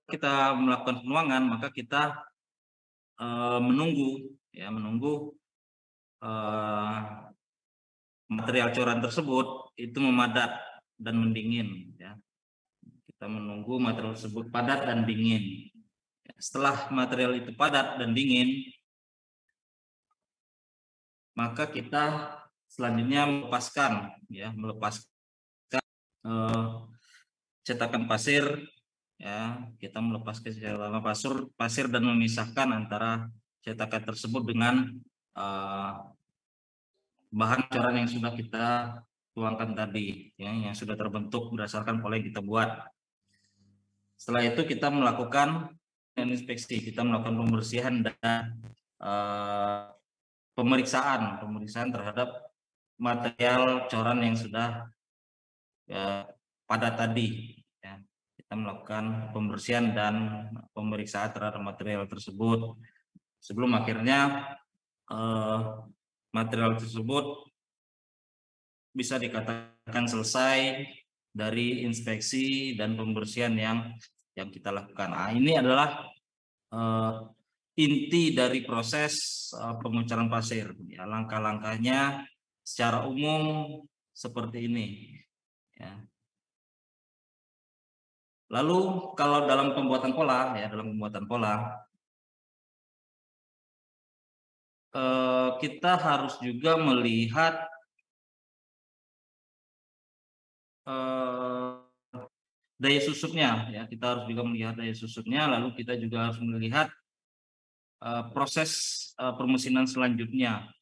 kita melakukan penuangan, maka kita menunggu eh, material coran tersebut itu memadat dan mendingin. Ya. Kita menunggu material tersebut padat dan dingin. Setelah material itu padat dan dingin, maka kita selanjutnya melepaskan cetakan pasir. Ya, kita melepaskan cetakan pasir dan memisahkan antara cetakan tersebut dengan bahan coran yang sudah kita tuangkan tadi, ya, yang sudah terbentuk berdasarkan pola yang kita buat. Setelah itu kita melakukan inspeksi, kita melakukan pembersihan dan pemeriksaan terhadap material coran yang sudah padat tadi. Ya. Kita melakukan pembersihan dan pemeriksaan terhadap material tersebut sebelum akhirnya material tersebut bisa dikatakan selesai dari inspeksi dan pembersihan yang kita lakukan. Nah, ini adalah inti dari proses pengucaran pasir. Ya, langkah-langkahnya secara umum seperti ini. Ya. Lalu kalau dalam pembuatan pola, kita harus juga melihat daya susutnya. Ya, kita harus juga melihat daya susutnya. Lalu kita juga harus melihat proses permesinan selanjutnya.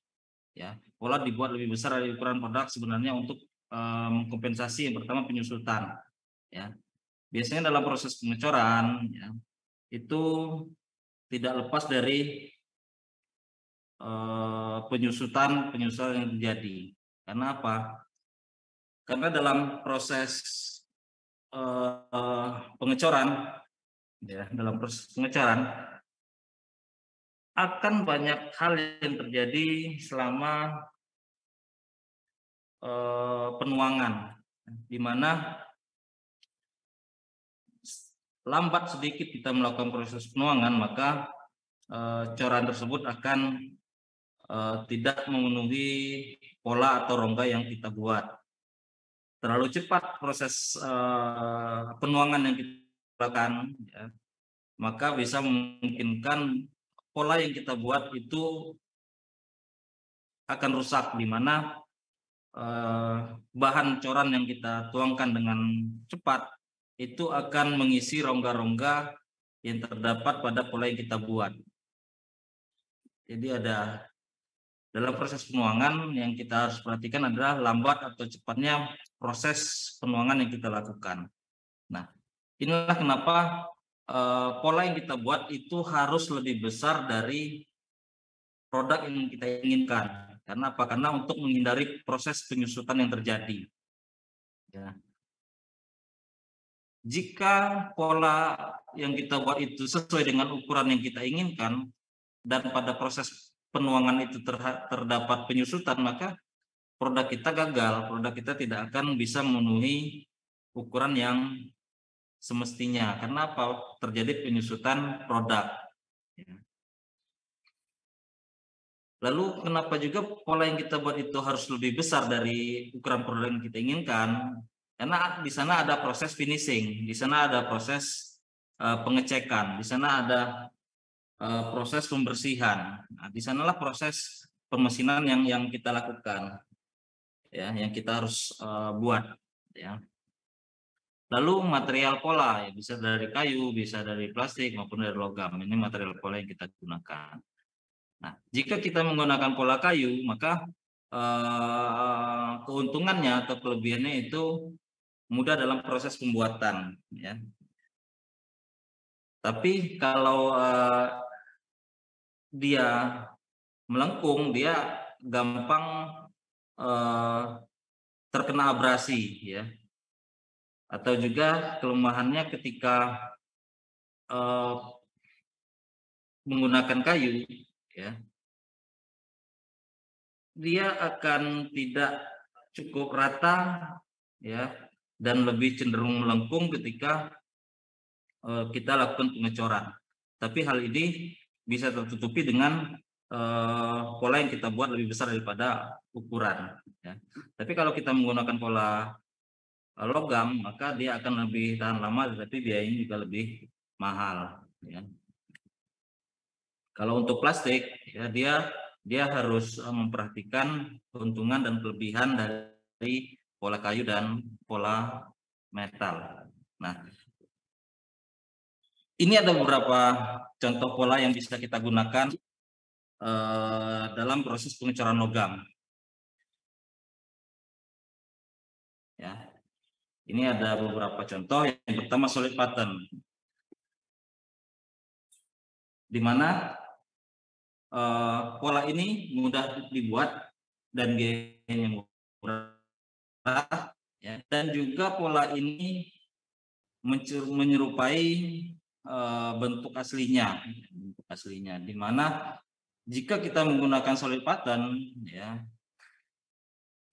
Ya, pola dibuat lebih besar dari ukuran produk sebenarnya untuk mengkompensasi yang pertama penyusutan. Ya, biasanya dalam proses pengecoran, ya, itu tidak lepas dari penyusutan yang terjadi. Karena apa? Karena dalam proses pengecoran, ya, akan banyak hal yang terjadi selama penuangan, di mana lambat sedikit kita melakukan proses penuangan, maka coran tersebut akan tidak memenuhi pola atau rongga yang kita buat. Terlalu cepat proses penuangan yang kita lakukan, ya, maka bisa memungkinkan pola yang kita buat itu akan rusak, di mana bahan coran yang kita tuangkan dengan cepat itu akan mengisi rongga-rongga yang terdapat pada pola yang kita buat. Jadi ada dalam proses penuangan yang kita harus perhatikan adalah lambat atau cepatnya proses penuangan yang kita lakukan. Nah, inilah kenapa pola yang kita buat itu harus lebih besar dari produk yang kita inginkan. Karena apa? Karena untuk menghindari proses penyusutan yang terjadi. Ya. Jika pola yang kita buat itu sesuai dengan ukuran yang kita inginkan dan pada proses penuangan itu terdapat penyusutan, maka produk kita gagal. Produk kita tidak akan bisa memenuhi ukuran yang semestinya. Karena apa? Terjadi penyusutan produk. Ya. Lalu kenapa juga pola yang kita buat itu harus lebih besar dari ukuran produk yang kita inginkan? Karena di sana ada proses finishing, di sana ada proses pengecekan, di sana ada proses pembersihan. Nah, di sanalah proses pemesinan yang kita lakukan, ya, yang kita harus buat, ya. Lalu material pola, ya, bisa dari kayu, bisa dari plastik maupun dari logam. Ini material pola yang kita gunakan. Nah, jika kita menggunakan pola kayu, maka keuntungannya atau kelebihannya itu mudah dalam proses pembuatan, ya. Tapi kalau dia melengkung, dia gampang terkena abrasi, ya. Atau juga kelemahannya ketika menggunakan kayu, ya, dia akan tidak cukup rata, ya, dan lebih cenderung melengkung ketika kita lakukan pengecoran. Tapi hal ini bisa tertutupi dengan pola yang kita buat lebih besar daripada ukuran. Ya. Tapi kalau kita menggunakan pola logam, maka dia akan lebih tahan lama, tetapi biayanya juga lebih mahal. Ya. Kalau untuk plastik, ya dia harus memperhatikan keuntungan dan kelebihan dari pola kayu dan pola metal. Nah, ini ada beberapa contoh pola yang bisa kita gunakan dalam proses pengecoran logam. Ya, ini ada beberapa contoh. Yang pertama solid pattern, di mana pola ini mudah dibuat dan biayanya murah, ya. Dan juga pola ini menyerupai bentuk aslinya, di mana jika kita menggunakan solid pattern, ya,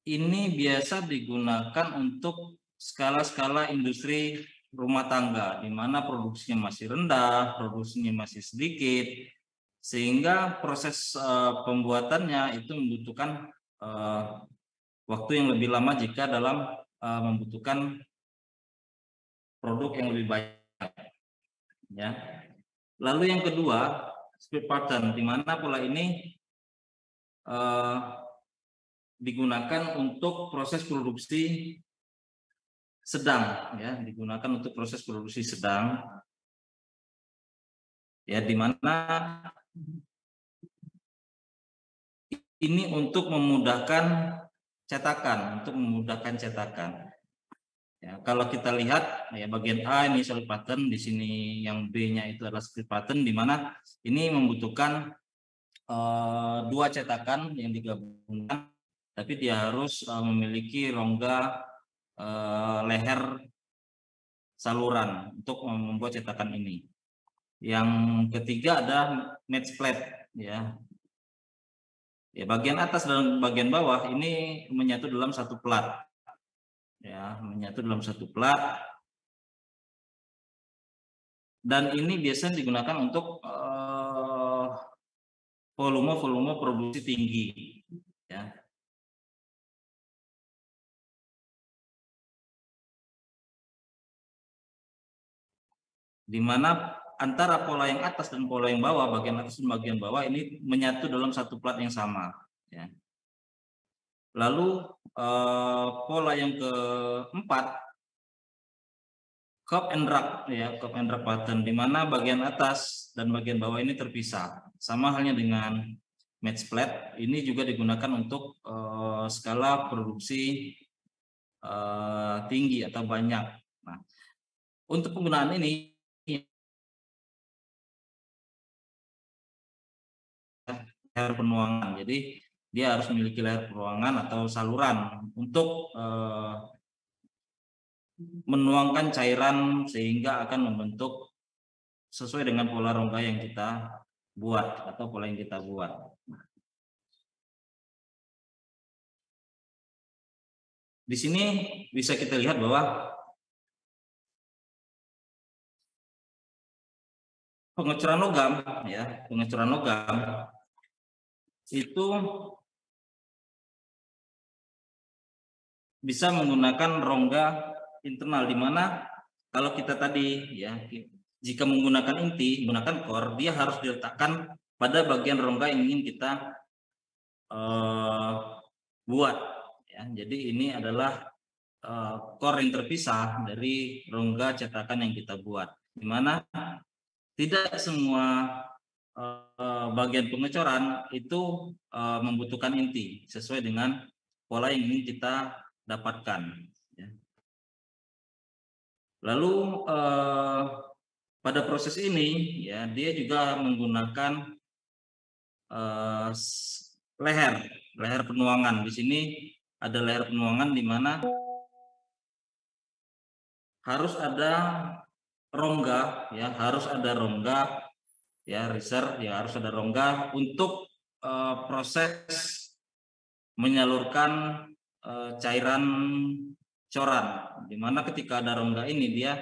ini biasa digunakan untuk skala-skala industri rumah tangga, di mana produksinya masih rendah, produksinya masih sedikit, sehingga proses pembuatannya itu membutuhkan waktu yang lebih lama jika dalam membutuhkan produk yang lebih banyak. Ya. Lalu yang kedua, split pattern, di mana pola ini digunakan untuk proses produksi sedang, ya, digunakan untuk proses produksi sedang, ya, di mana ini untuk memudahkan cetakan, Ya, kalau kita lihat ya bagian A ini solid pattern, di sini yang B-nya itu adalah split pattern, di mana ini membutuhkan dua cetakan yang digabungkan, tapi dia harus memiliki rongga leher saluran untuk membuat cetakan ini. Yang ketiga ada match plate, ya. Ya, bagian atas dan bagian bawah ini menyatu dalam satu plat. Ya, menyatu dalam satu plat. Dan ini biasanya digunakan untuk volume produksi tinggi, ya. Di mana antara pola yang atas dan pola yang bawah, bagian atas dan bagian bawah ini menyatu dalam satu plat yang sama, ya. Lalu pola yang keempat, cup and drag, ya, cup and drag pattern, di mana bagian atas dan bagian bawah ini terpisah. Sama halnya dengan match plate, ini juga digunakan untuk skala produksi tinggi atau banyak. Nah, untuk penggunaan ini leher penuangan, jadi dia harus memiliki leher penuangan atau saluran untuk menuangkan cairan sehingga akan membentuk sesuai dengan pola rongga yang kita buat atau pola yang kita buat. Di sini bisa kita lihat bahwa pengecoran logam, ya, pengecoran logam itu bisa menggunakan rongga internal, di mana kalau kita tadi, ya, jika menggunakan inti, menggunakan core, dia harus diletakkan pada bagian rongga yang ingin kita buat, ya. Jadi ini adalah core yang terpisah dari rongga cetakan yang kita buat, di mana tidak semua bagian pengecoran itu membutuhkan inti sesuai dengan pola yang ingin kita dapatkan, ya. Lalu pada proses ini, ya, dia juga menggunakan leher penuangan. Di sini ada leher penuangan di mana harus ada rongga, ya, harus ada rongga, ya, riser, ya, harus ada rongga untuk proses menyalurkan cairan coran, di mana ketika ada rongga ini dia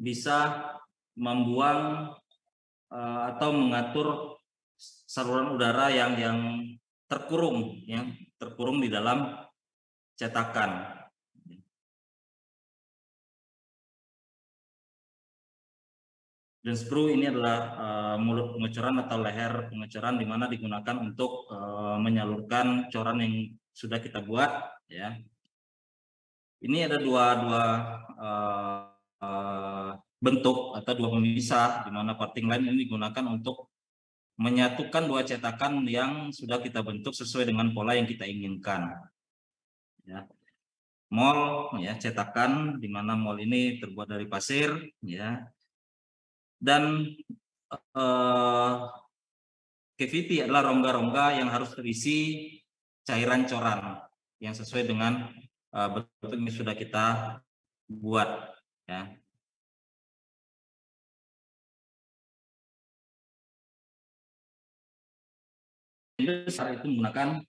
bisa membuang atau mengatur saluran udara yang terkurung di dalam cetakan. Dan screw ini adalah mulut pengecoran atau leher pengecoran, di mana digunakan untuk menyalurkan coran yang sudah kita buat, ya. Ini ada dua bentuk atau dua pemisah, di mana parting line ini digunakan untuk menyatukan dua cetakan yang sudah kita bentuk sesuai dengan pola yang kita inginkan. Ya. Mol, ya, cetakan, di mana mol ini terbuat dari pasir, ya. Dan cavity adalah rongga-rongga yang harus terisi cairan coran yang sesuai dengan bentuk yang sudah kita buat, ya. Besar itu menggunakan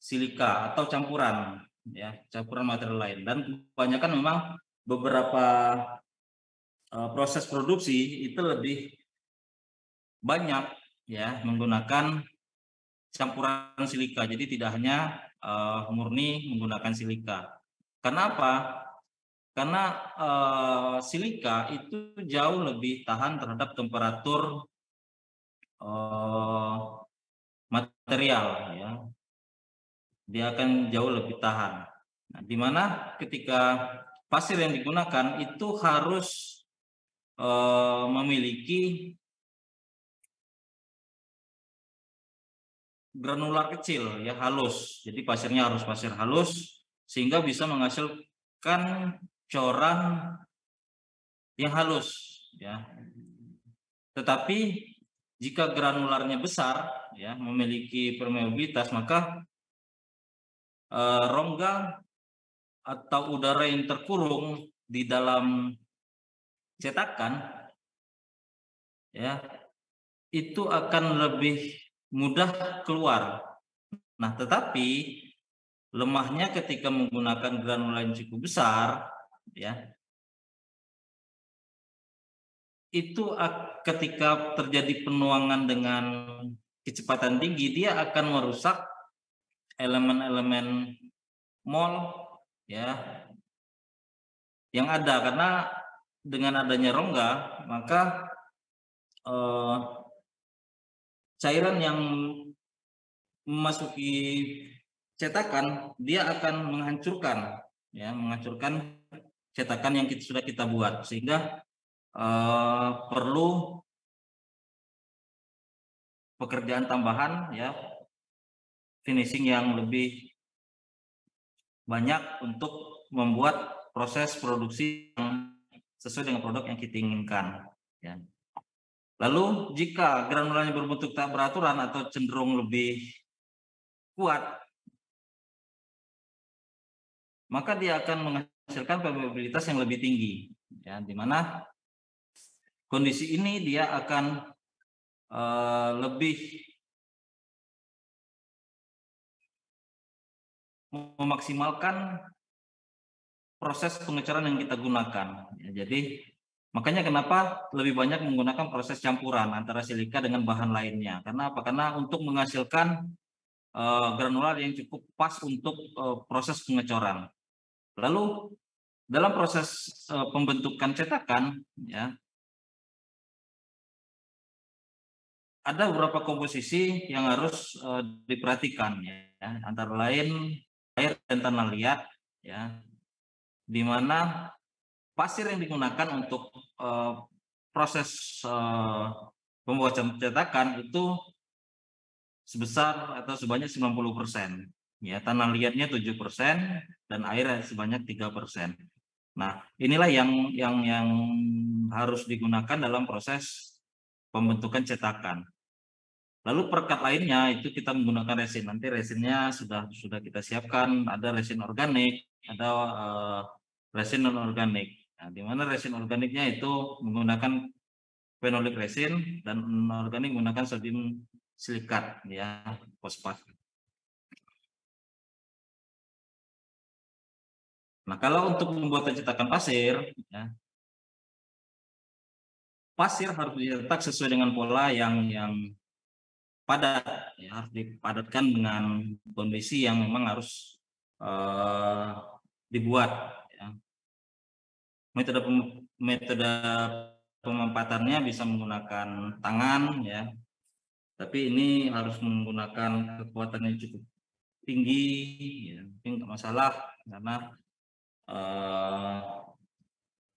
silika atau campuran, ya, campuran material lain, dan kebanyakan memang beberapa proses produksi itu lebih banyak, ya, menggunakan campuran silika. Jadi tidak hanya murni menggunakan silika. Kenapa? Karena silika itu jauh lebih tahan terhadap temperatur material, ya. Dia akan jauh lebih tahan. Nah, di mana ketika pasir yang digunakan itu harus memiliki granular kecil, ya, halus. Jadi pasirnya harus pasir halus sehingga bisa menghasilkan coran yang halus, ya. Tetapi jika granularnya besar, ya, memiliki permeabilitas, maka rongga atau udara yang terkurung di dalam cetakan, ya, itu akan lebih mudah keluar. Nah, tetapi lemahnya ketika menggunakan granular yang cukup besar, ya, itu ketika terjadi penuangan dengan kecepatan tinggi, dia akan merusak elemen-elemen mol, ya, yang ada. Karena dengan adanya rongga, maka cairan yang memasuki cetakan dia akan menghancurkan, ya, menghancurkan cetakan yang sudah kita buat, sehingga perlu pekerjaan tambahan, ya, finishing yang lebih banyak untuk membuat proses produksi yang sesuai dengan produk yang kita inginkan, ya. Lalu jika granularnya berbentuk tak beraturan atau cenderung lebih kuat, maka dia akan menghasilkan permeabilitas yang lebih tinggi, ya, di mana kondisi ini dia akan lebih memaksimalkan proses pengecoran yang kita gunakan, ya. Jadi makanya kenapa lebih banyak menggunakan proses campuran antara silika dengan bahan lainnya. Karena apa? Karena untuk menghasilkan granular yang cukup pas untuk proses pengecoran. Lalu dalam proses pembentukan cetakan, ya, ada beberapa komposisi yang harus diperhatikan, ya, antara lain air dan tanah liat, ya, di mana pasir yang digunakan untuk proses pembuatan cetakan itu sebesar atau sebanyak 90%, ya, tanah liatnya 7% dan air sebanyak 3%. Nah, inilah yang harus digunakan dalam proses pembentukan cetakan. Lalu perekat lainnya itu kita menggunakan resin. Nanti resinnya sudah kita siapkan. Ada resin organik, ada resin non organik. Nah, di mana resin organiknya itu menggunakan fenolik resin dan non organik menggunakan sodium silikat, ya, fosfat. Nah, kalau untuk membuat cetakan pasir, ya, pasir harus dicetak sesuai dengan pola yang padat, ya, harus dipadatkan dengan kondisi yang memang harus dibuat. Ya. Metode pemempatannya bisa menggunakan tangan, ya, tapi ini harus menggunakan kekuatan yang cukup tinggi, ya. Mungkin nggak masalah karena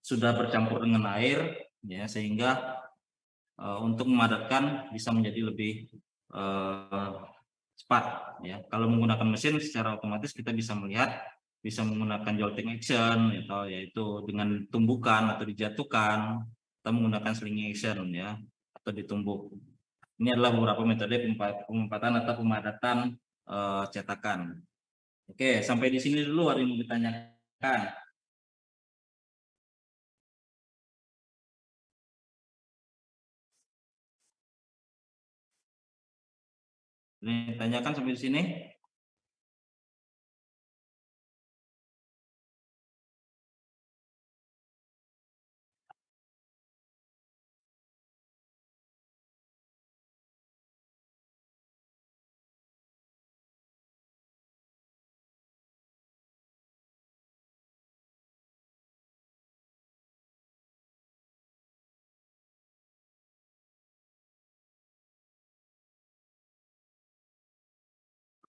sudah bercampur dengan air, ya, sehingga untuk memadatkan bisa menjadi lebih cepat, ya. Kalau menggunakan mesin secara otomatis kita bisa melihat, bisa menggunakan jolting action atau yaitu dengan tumbukan atau dijatuhkan, atau menggunakan slinging action, ya, atau ditumbuk. Ini adalah beberapa metode pemempatan atau pemadatan cetakan. Oke, sampai di sini dulu ada yang mau ditanyakan. Ini tanyakan sampai di sini.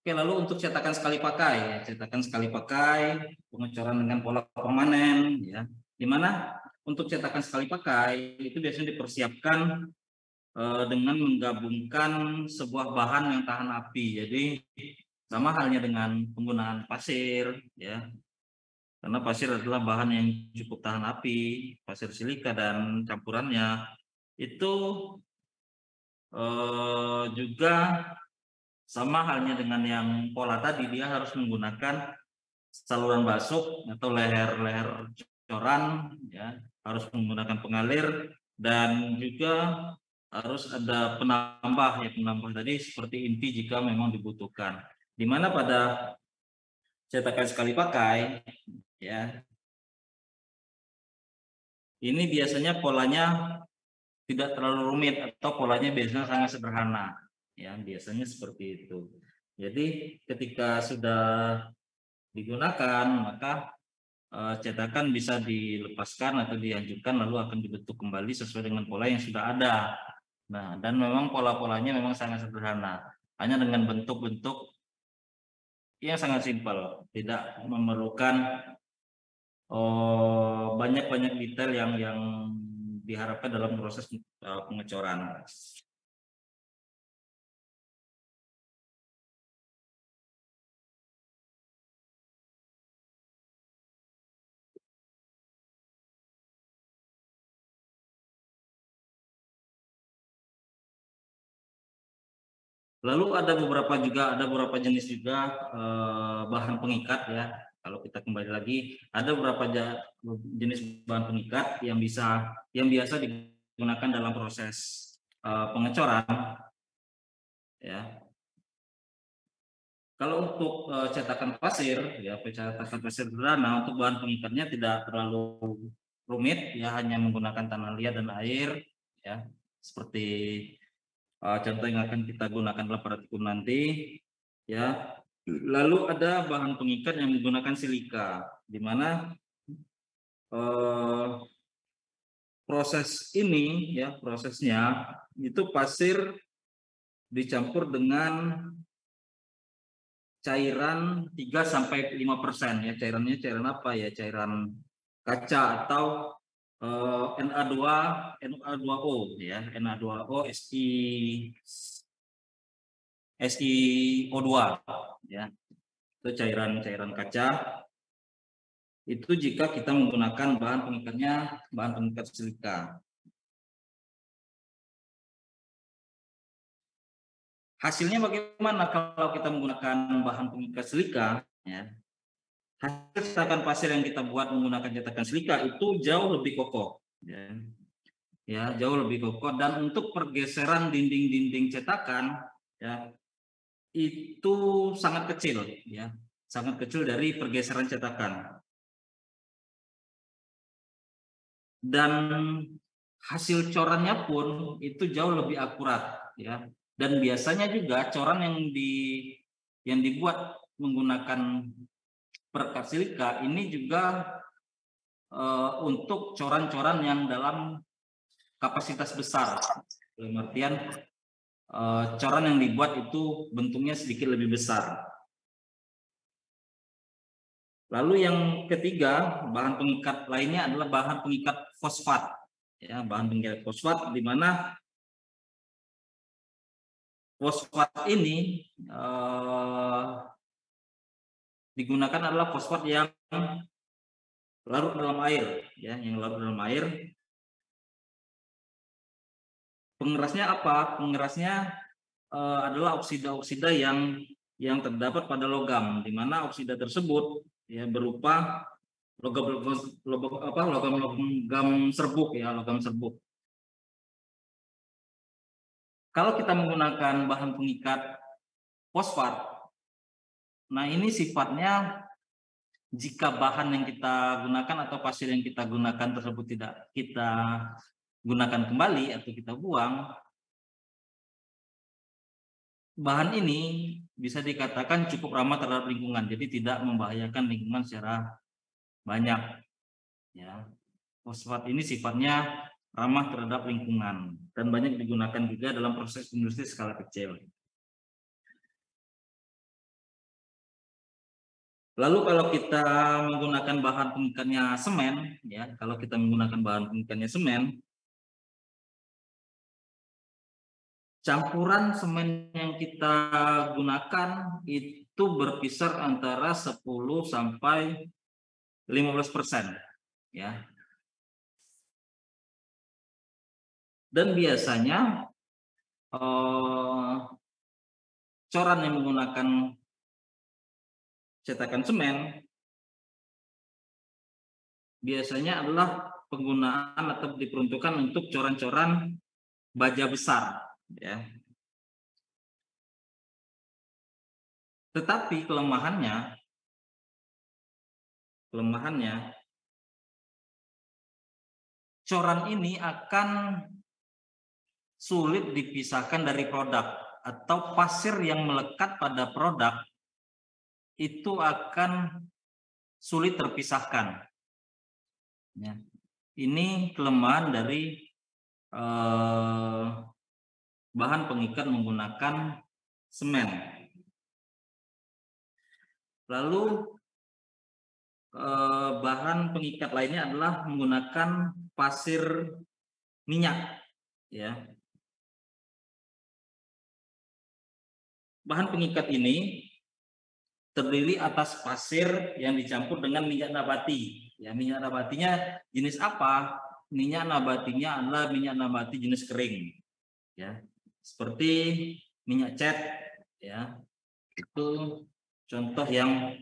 Oke, lalu untuk cetakan sekali pakai, ya, cetakan sekali pakai, pengecoran dengan pola permanen, ya, di mana untuk cetakan sekali pakai itu biasanya dipersiapkan dengan menggabungkan sebuah bahan yang tahan api. Jadi sama halnya dengan penggunaan pasir, ya, karena pasir adalah bahan yang cukup tahan api, pasir silika dan campurannya itu juga sama halnya dengan yang pola tadi, dia harus menggunakan saluran basuk atau leher-leher coran, ya, harus menggunakan pengalir dan juga harus ada penambah, ya, penambah tadi seperti inti jika memang dibutuhkan. Di mana pada cetakan sekali pakai, ya, ini biasanya polanya tidak terlalu rumit atau polanya biasanya sangat sederhana, ya, biasanya seperti itu. Jadi ketika sudah digunakan maka cetakan bisa dilepaskan atau dihancurkan lalu akan dibentuk kembali sesuai dengan pola yang sudah ada. Nah, dan memang pola-polanya memang sangat sederhana, hanya dengan bentuk-bentuk yang sangat simpel, tidak memerlukan banyak-banyak detail yang diharapkan dalam proses pengecoran. Lalu ada beberapa jenis juga bahan pengikat, ya. Kalau kita kembali lagi, ada beberapa jenis bahan pengikat yang biasa digunakan dalam proses pengecoran, ya. Kalau untuk cetakan pasir, ya, cetakan pasir sederhana, untuk bahan pengikatnya tidak terlalu rumit, ya, hanya menggunakan tanah liat dan air, ya, seperti contoh yang akan kita gunakan dalam praktikum nanti, ya. Lalu ada bahan pengikat yang menggunakan silika, di mana proses ini, ya, prosesnya itu pasir dicampur dengan cairan 3-5%, ya. Cairan apa, ya? Cairan kaca atau Na2O, ya, Na2O SiO2, ya. Itu cairan kaca. Itu jika kita menggunakan bahan pengikat silika. Hasilnya bagaimana kalau kita menggunakan bahan pengikat silika, ya? Hasil cetakan pasir yang kita buat menggunakan cetakan silika itu jauh lebih kokoh, ya. Ya, jauh lebih kokoh, dan untuk pergeseran dinding-dinding cetakan, ya, itu sangat kecil, ya, sangat kecil dari pergeseran cetakan. Dan hasil corannya pun itu jauh lebih akurat, ya. Dan biasanya juga coran yang dibuat menggunakan perekat silika ini juga untuk coran-coran yang dalam kapasitas besar. Dalam artian coran yang dibuat itu bentuknya sedikit lebih besar. Lalu yang ketiga, bahan pengikat lainnya adalah bahan pengikat fosfat. Ya, bahan pengikat fosfat di mana fosfat ini digunakan adalah fosfat yang larut dalam air, ya, yang larut dalam air. Pengerasnya apa? Pengerasnya adalah oksida-oksida yang terdapat pada logam, di mana oksida tersebut ya berupa logam serbuk, ya, logam serbuk. Kalau kita menggunakan bahan pengikat fosfat, nah ini sifatnya jika bahan yang kita gunakan atau pasir yang kita gunakan tersebut tidak kita gunakan kembali atau kita buang, bahan ini bisa dikatakan cukup ramah terhadap lingkungan, jadi tidak membahayakan lingkungan secara banyak. Ya, fosfat ini sifatnya ramah terhadap lingkungan dan banyak digunakan juga dalam proses industri skala kecil. Lalu kalau kita menggunakan bahan pengikatnya semen, ya, kalau kita menggunakan bahan pengikatnya semen, campuran semen yang kita gunakan itu berkisar antara 10 sampai 15%, ya. Dan biasanya coran yang menggunakan cetakan semen biasanya adalah penggunaan atau diperuntukkan untuk coran-coran baja besar, ya. Tetapi kelemahannya coran ini akan sulit dipisahkan dari produk, atau pasir yang melekat pada produk itu akan sulit terpisahkan. Ya. Ini kelemahan dari bahan pengikat menggunakan semen. Lalu bahan pengikat lainnya adalah menggunakan pasir minyak, ya. Bahan pengikat ini terdiri atas pasir yang dicampur dengan minyak nabati. Ya, minyak nabatinya jenis apa? Minyak nabatinya adalah minyak nabati jenis kering. Ya, seperti minyak cat, ya. Itu contoh yang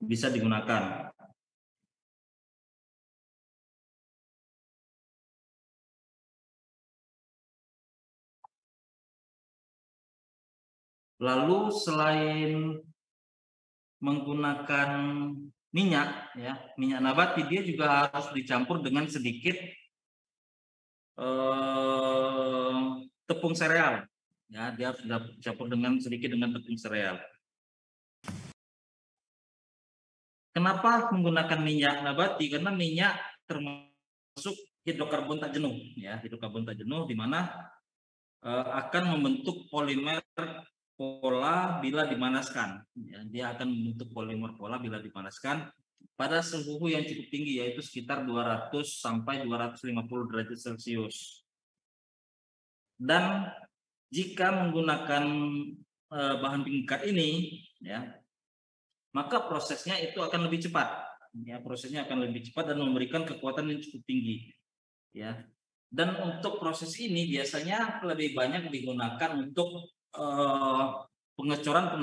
bisa digunakan. Lalu selain menggunakan minyak, ya, minyak nabati, dia juga harus dicampur dengan sedikit tepung sereal, ya, dia harus dicampur dengan sedikit dengan tepung sereal. Kenapa menggunakan minyak nabati? Karena minyak termasuk hidrokarbon tak jenuh, ya, hidrokarbon tak jenuh, di mana akan membentuk polimer pola bila dipanaskan. Ya, dia akan membentuk polimer pola bila dipanaskan pada suhu yang cukup tinggi, yaitu sekitar 200 sampai 250 derajat Celcius. Dan jika menggunakan bahan pengikat ini, ya, maka prosesnya itu akan lebih cepat. Ya, prosesnya akan lebih cepat dan memberikan kekuatan yang cukup tinggi. Ya. Dan untuk proses ini biasanya lebih banyak digunakan untuk pengecoran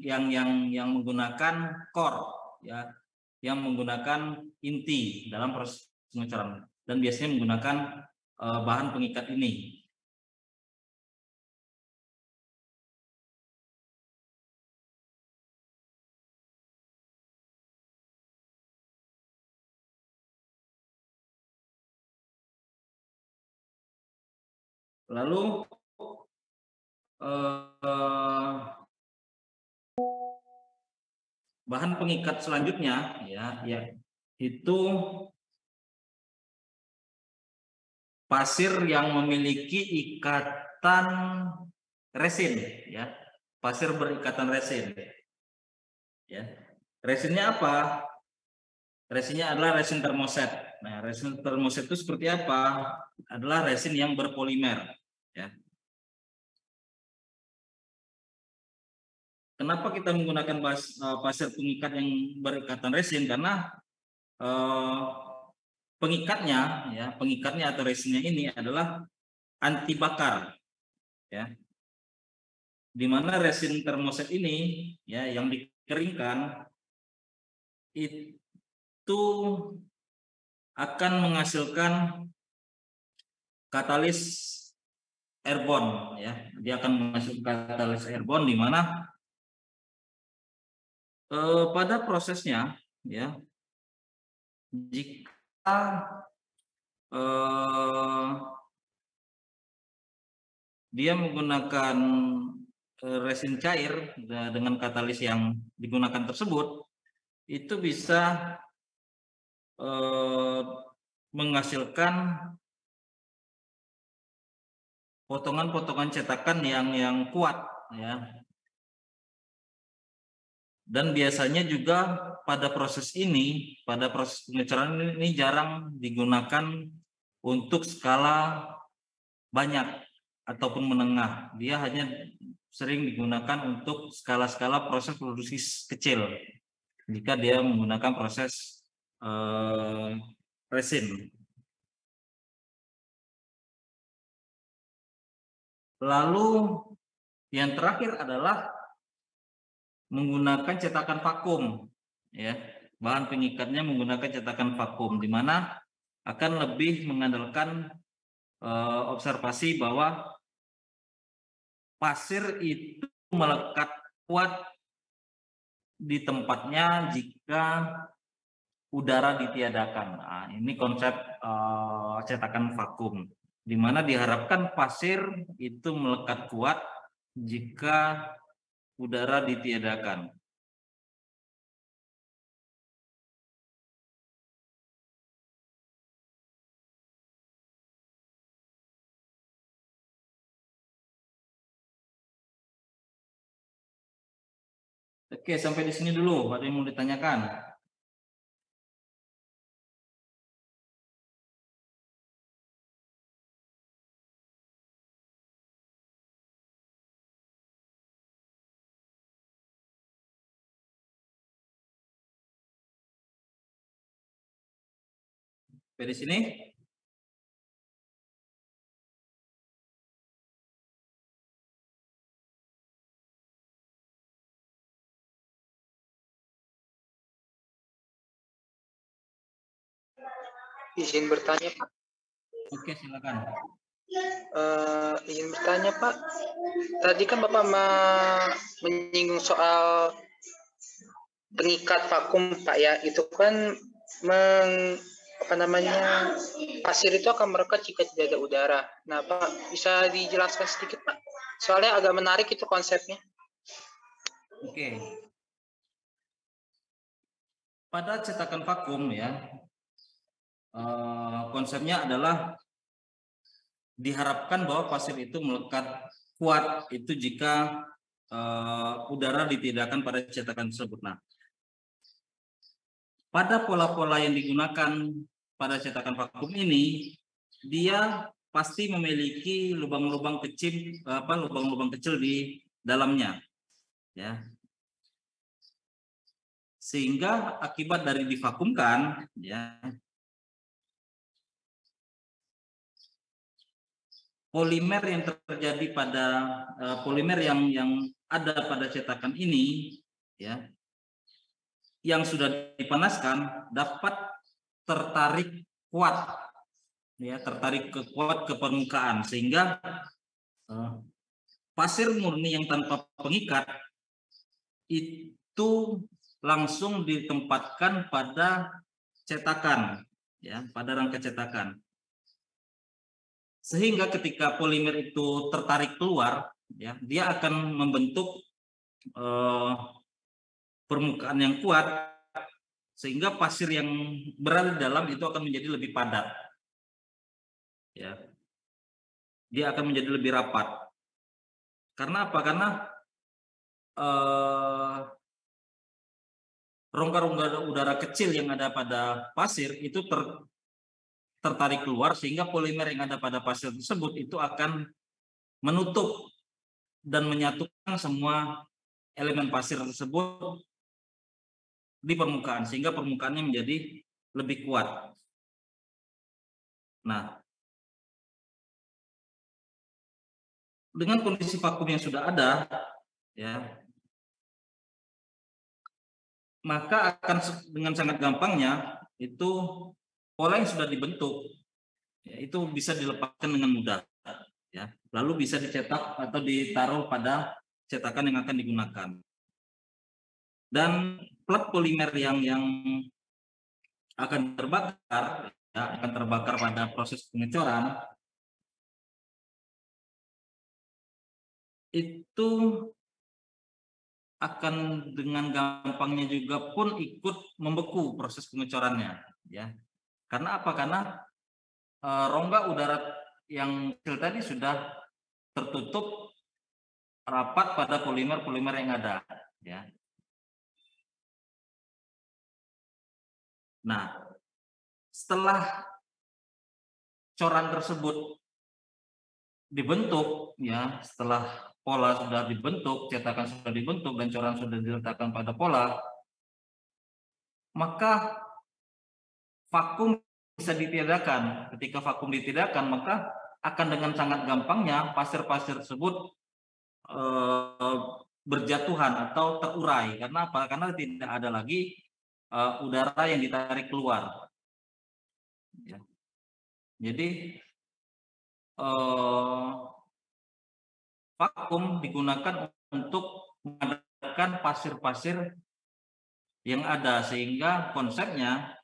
yang menggunakan core, ya, yang menggunakan inti dalam proses pengecoran, dan biasanya menggunakan bahan pengikat ini. Lalu bahan pengikat selanjutnya ya itu pasir yang memiliki ikatan resin ya. Pasir berikatan resin. Ya. Resinnya apa? Resinnya adalah resin termoset. Nah, resin termoset itu seperti apa? Adalah resin yang berpolimer ya. Kenapa kita menggunakan pasir pengikat yang berikatan resin? Karena pengikatnya atau resinnya ini adalah anti bakar, ya. Di mana resin termoset ini, ya, yang dikeringkan itu akan menghasilkan katalis airborne, ya. Dia akan menghasilkan katalis airborne di mana pada prosesnya, ya, jika dia menggunakan resin cair dengan katalis yang digunakan tersebut, itu bisa menghasilkan potongan-potongan cetakan yang kuat, ya. Dan biasanya juga pada proses pengecoran ini jarang digunakan untuk skala banyak ataupun menengah. Dia hanya sering digunakan untuk skala-skala proses produksi kecil jika dia menggunakan proses resin. Lalu yang terakhir adalah menggunakan cetakan vakum, ya. Bahan pengikatnya menggunakan cetakan vakum, di mana akan lebih mengandalkan observasi bahwa pasir itu melekat kuat di tempatnya jika udara ditiadakan. Nah, ini konsep cetakan vakum, di mana diharapkan pasir itu melekat kuat jika udara ditiadakan. Oke, sampai di sini dulu. Ada yang mau ditanyakan? Sampai di sini? Izin bertanya, Pak. Oke, silakan. Izin bertanya, Pak. Tadi kan Bapak menyinggung soal pengikat vakum, Pak, ya. Itu kan pasir itu akan merekat jika tidak ada udara. Nah, Pak, bisa dijelaskan sedikit, Pak? Soalnya agak menarik itu konsepnya. Oke. Pada cetakan vakum, ya, konsepnya adalah diharapkan bahwa pasir itu melekat kuat itu jika udara ditiadakan pada cetakan tersebut. Nah, pada pola-pola yang digunakan pada cetakan vakum ini, dia pasti memiliki lubang-lubang kecil di dalamnya, ya. Sehingga akibat dari divakumkan, ya, polimer yang terjadi pada polimer yang ada pada cetakan ini, ya, yang sudah dipanaskan dapat tertarik kuat, ya, kuat ke permukaan, sehingga pasir murni yang tanpa pengikat itu langsung ditempatkan pada cetakan, ya, pada rangka cetakan, sehingga ketika polimer itu tertarik keluar, ya, dia akan membentuk permukaan yang kuat, sehingga pasir yang berada di dalam itu akan menjadi lebih padat. Ya, dia akan menjadi lebih rapat. Karena apa? Karena rongga-rongga udara kecil yang ada pada pasir itu tertarik keluar, sehingga polimer yang ada pada pasir tersebut itu akan menutup dan menyatukan semua elemen pasir tersebut di permukaan, sehingga permukaannya menjadi lebih kuat. Nah, dengan kondisi vakum yang sudah ada, ya, maka akan dengan sangat gampangnya itu pola yang sudah dibentuk, ya, itu bisa dilepaskan dengan mudah, ya, lalu bisa dicetak atau ditaruh pada cetakan yang akan digunakan. Dan plat polimer yang akan terbakar, ya, akan terbakar pada proses pengecoran itu akan dengan gampangnya juga pun ikut membeku proses pengecorannya, ya. Karena apa? Karena rongga udara yang kecil tadi sudah tertutup rapat pada polimer-polimer yang ada, ya. Nah, setelah coran tersebut dibentuk, ya, setelah pola sudah dibentuk, cetakan sudah dibentuk, dan coran sudah diletakkan pada pola, maka vakum bisa ditiadakan. Ketika vakum ditiadakan, maka akan dengan sangat gampangnya pasir-pasir tersebut berjatuhan atau terurai. Karena apa? Karena tidak ada lagi udara yang ditarik keluar. Ya. Jadi vakum digunakan untuk mengadakan pasir-pasir yang ada, sehingga konsepnya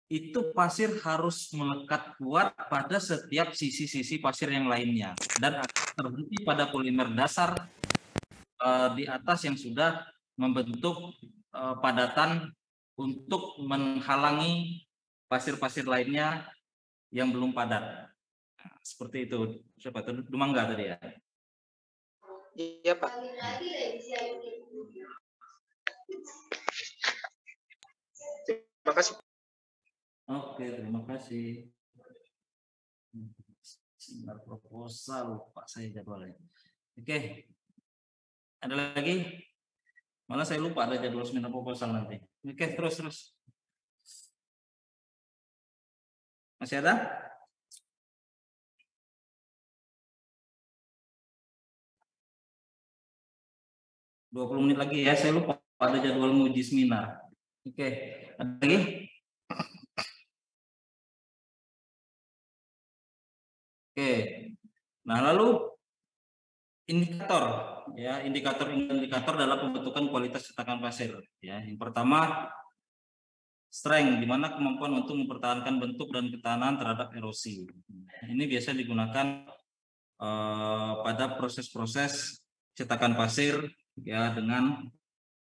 itu pasir harus melekat kuat pada setiap sisi-sisi pasir yang lainnya dan akan terhenti pada polimer dasar di atas yang sudah membentuk padatan untuk menghalangi pasir-pasir lainnya yang belum padat. Nah, seperti itu. Siapa itu? Dumangga tadi ya? Iya, Pak. Terima kasih. Oke, terima kasih. Seminar proposal, Pak, saya jadwalnya. Oke. Ada lagi? Malah saya lupa ada jadwal seminar proposal nanti. Oke, terus. Masih ada? Dua 20 menit lagi ya, saya lupa ada jadwal menguji seminar. Oke, ada lagi? Oke. Nah, lalu indikator dalam pembentukan kualitas cetakan pasir, ya. Yang pertama, strength, di mana kemampuan untuk mempertahankan bentuk dan ketahanan terhadap erosi. Ini biasa digunakan pada proses-proses cetakan pasir, ya, dengan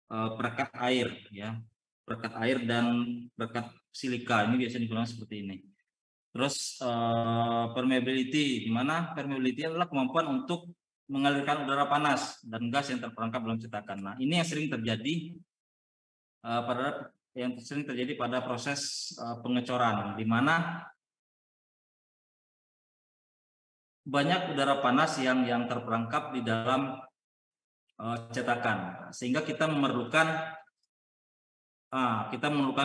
perekat air, ya, perekat air dan perekat silika. Ini biasa digunakan seperti ini. Terus permeability, di mana permeability adalah kemampuan untuk mengalirkan udara panas dan gas yang terperangkap dalam cetakan. Nah, ini yang sering terjadi pada proses pengecoran, di mana banyak udara panas yang terperangkap di dalam cetakan, sehingga kita memerlukan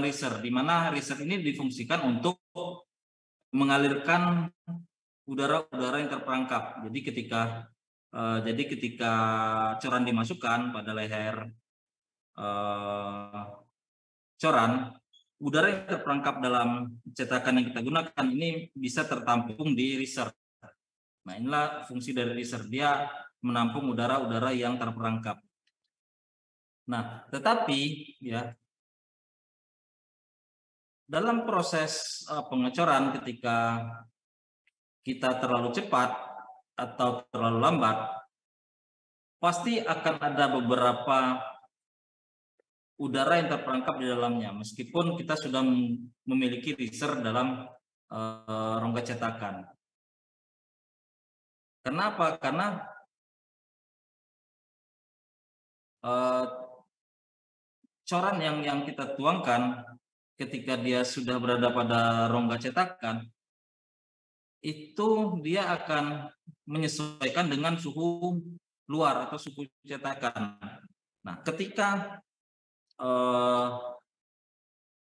riser, di mana riser ini difungsikan untuk mengalirkan udara-udara yang terperangkap. Jadi ketika coran dimasukkan pada leher coran, udara yang terperangkap dalam cetakan yang kita gunakan ini bisa tertampung di riser. Nah, inilah fungsi dari riser, dia menampung udara-udara yang terperangkap. Nah, tetapi ya, dalam proses pengecoran, ketika kita terlalu cepat atau terlalu lambat, pasti akan ada beberapa udara yang terperangkap di dalamnya, meskipun kita sudah memiliki riser dalam rongga cetakan. Kenapa? Karena coran yang kita tuangkan ketika dia sudah berada pada rongga cetakan, itu dia akan menyesuaikan dengan suhu luar atau suhu cetakan. Nah, ketika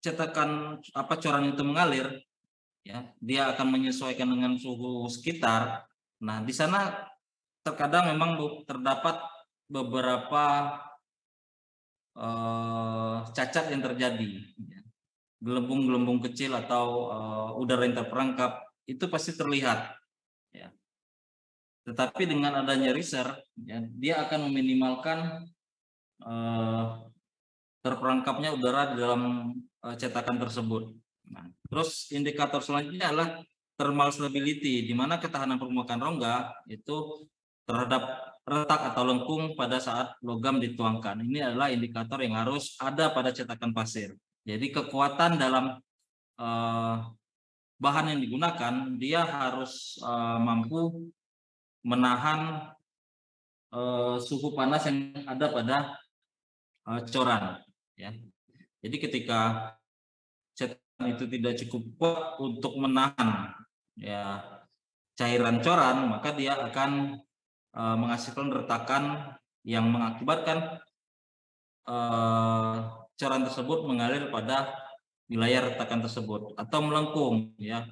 cetakan coran itu mengalir, ya, dia akan menyesuaikan dengan suhu sekitar. Nah, di sana terkadang memang terdapat beberapa cacat yang terjadi, ya. Gelembung-gelembung kecil atau udara yang terperangkap itu pasti terlihat, ya. Tetapi dengan adanya riser, ya, dia akan meminimalkan terperangkapnya udara di dalam cetakan tersebut. Nah, terus indikator selanjutnya adalah thermal stability, di mana ketahanan permukaan rongga itu terhadap retak atau lengkung pada saat logam dituangkan. Ini adalah indikator yang harus ada pada cetakan pasir. Jadi kekuatan dalam bahan yang digunakan, dia harus mampu menahan suhu panas yang ada pada coran, ya. Jadi ketika cetakan itu tidak cukup kuat untuk menahan, ya, cairan coran, maka dia akan menghasilkan retakan yang mengakibatkan coran tersebut mengalir pada wilayah retakan tersebut atau melengkung, ya,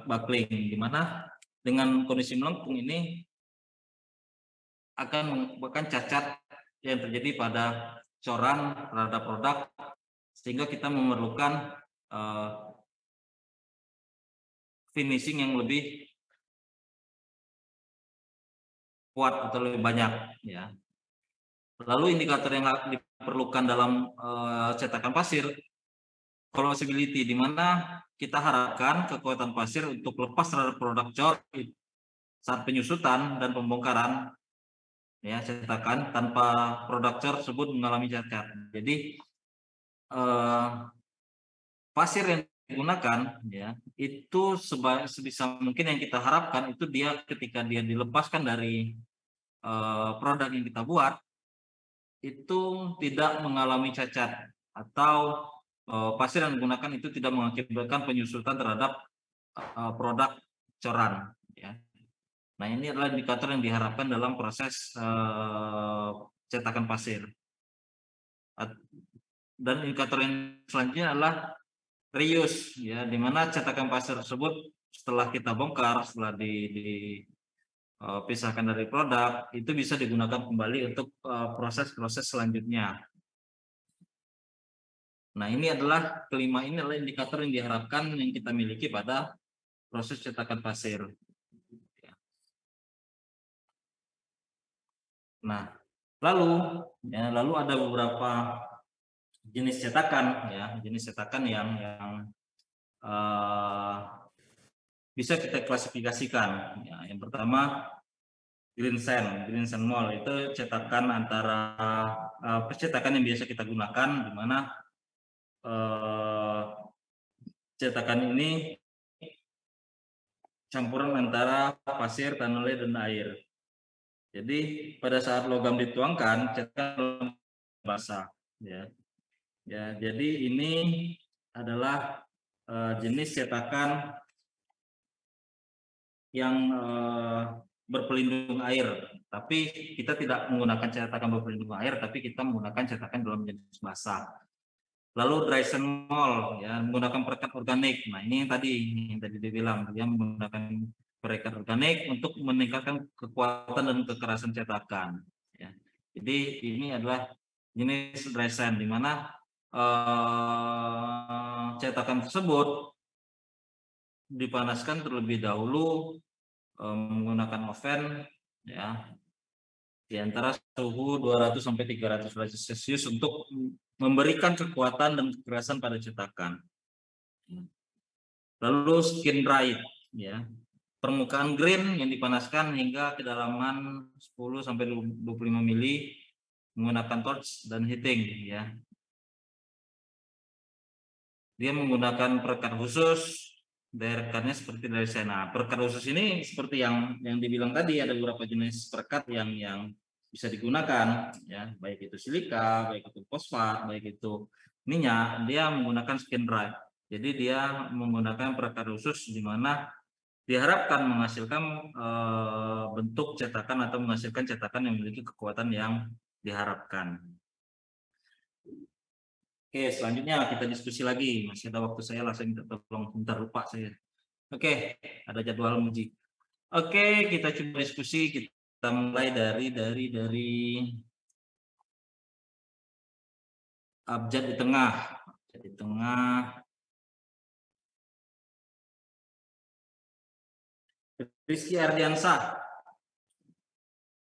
buckling, di mana dengan kondisi melengkung ini akan menyebabkan cacat yang terjadi pada coran terhadap produk, sehingga kita memerlukan finishing yang lebih kuat atau lebih banyak, ya. Lalu indikator yang diperlukan dalam cetakan pasir, collapsibility, di mana kita harapkan kekuatan pasir untuk lepas terhadap produk cor saat penyusutan dan pembongkaran, ya, cetakan tanpa produk cor tersebut mengalami cacat. Jadi pasir yang digunakan, ya, itu sebisa mungkin yang kita harapkan itu dia ketika dia dilepaskan dari produk yang kita buat itu tidak mengalami cacat, atau pasir yang digunakan itu tidak mengakibatkan penyusutan terhadap produk coran, ya. Nah, ini adalah indikator yang diharapkan dalam proses cetakan pasir. Dan indikator yang selanjutnya adalah reuse, ya, di mana cetakan pasir tersebut setelah kita bongkar, setelah dipisahkan dari produk, itu bisa digunakan kembali untuk proses-proses selanjutnya. Nah, ini adalah kelima, ini adalah indikator yang diharapkan yang kita miliki pada proses cetakan pasir. Nah, lalu ada beberapa jenis cetakan, ya, jenis cetakan yang bisa kita klasifikasikan. Ya, yang pertama green sand mold, itu cetakan antara cetakan yang biasa kita gunakan, di mana cetakan ini campuran antara pasir, tanole, dan air. Jadi pada saat logam dituangkan, cetakan basah, ya. Ya, jadi ini adalah jenis cetakan yang berpelindung air, tapi kita tidak menggunakan cetakan berpelindung air, tapi kita menggunakan cetakan dalam jenis basah. Lalu dry sand mold, ya, menggunakan perekat organik. Nah, ini yang tadi dibilang, dia menggunakan perekat organik untuk meningkatkan kekuatan dan kekerasan cetakan, ya. Jadi ini adalah jenis dry sand, di mana cetakan tersebut dipanaskan terlebih dahulu menggunakan oven, ya, di antara suhu 200 sampai 300 derajat Celcius untuk memberikan kekuatan dan kekerasan pada cetakan. Lalu skin dried, ya. permukaan green yang dipanaskan hingga kedalaman 10 sampai 25 mili menggunakan torch dan heating ya. Dia menggunakan perekat khusus, daya rekatnya seperti dari saya. Nah, perekat khusus ini seperti yang dibilang tadi, ada beberapa jenis perekat yang bisa digunakan ya, baik itu silika, baik itu fosfat, baik itu minyak, dia menggunakan skin drive. Jadi dia menggunakan perekat khusus di mana diharapkan menghasilkan bentuk cetakan atau menghasilkan cetakan yang memiliki kekuatan yang diharapkan. Oke, selanjutnya kita diskusi lagi. Masih ada waktu, saya langsung minta tolong, bentar lupa saya. Oke, ada jadwal Muji. Oke, kita coba diskusi. Kita mulai dari abjad di tengah. Abjad di tengah. Rizky Ardiansah.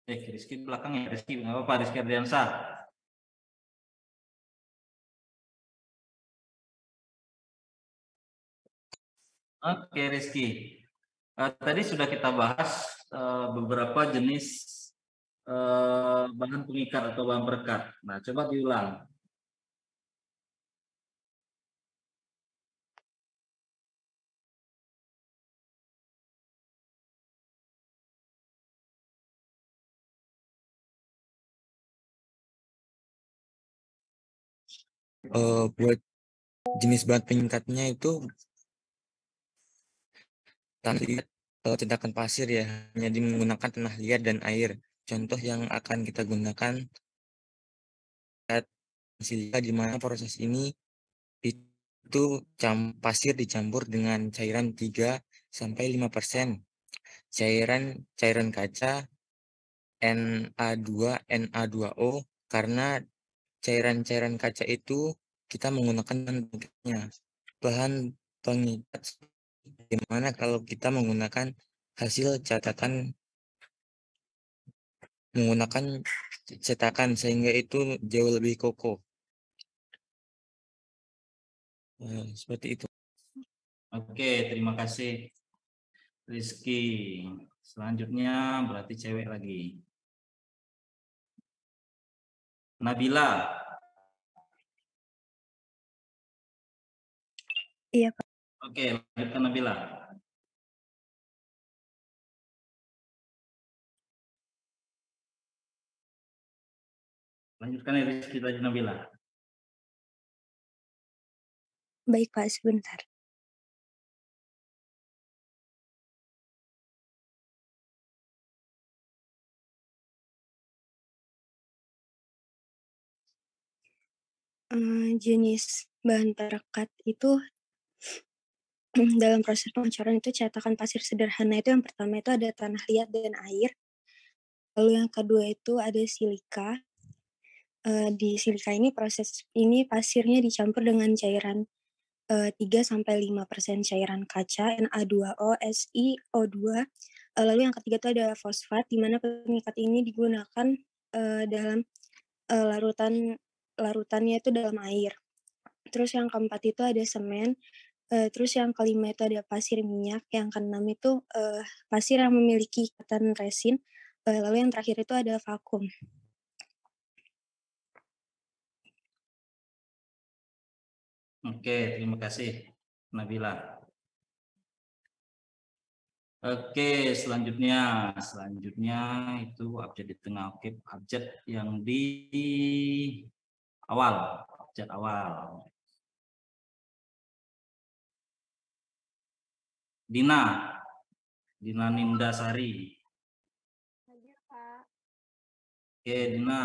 Rizky belakang ya, Rizky nggak apa-apa, Rizky Ardiansah. Oke, Rizky. Tadi sudah kita bahas beberapa jenis bahan pengikat atau bahan perekat. Nah, coba diulang. Buat jenis bahan pengikatnya itu tanah liat, cetakan pasir ya, hanya menggunakan tanah liat dan air. Contoh yang akan kita gunakan silika, di mana proses ini itu pasir dicampur dengan cairan 3-5%, cairan kaca Na2NA2O, karena cairan kaca itu kita menggunakan bahan pengikat, dimana kalau kita menggunakan hasil catatan menggunakan cetakan, sehingga itu jauh lebih kokoh. Seperti itu. Oke, terima kasih Rizky. Selanjutnya berarti cewek lagi. Nabila. Iya, Pak. Oke, lanjutkan Nabila. Lanjutkan ya Rizky tadi, Nabila. Baik, Pak, sebentar. Jenis bahan perekat itu dalam proses pengecoran itu cetakan pasir sederhana itu yang pertama itu ada tanah liat dan air. Lalu yang kedua itu ada silika. Di silika ini pasirnya dicampur dengan cairan 3-5% cairan kaca Na2O, SiO2. Lalu yang ketiga itu ada fosfat, di mana pengikat ini digunakan dalam larutannya itu dalam air. Terus yang keempat itu ada semen. Terus yang kelima itu ada pasir minyak. Yang keenam itu pasir yang memiliki ikatan resin. Lalu yang terakhir itu ada vakum. Oke, terima kasih Nabila. Oke, selanjutnya itu abjad di tengah. Oke, abjad yang di awal, abjad awal. Dina Nindasari. Hadir, Pak. Oke, Dina.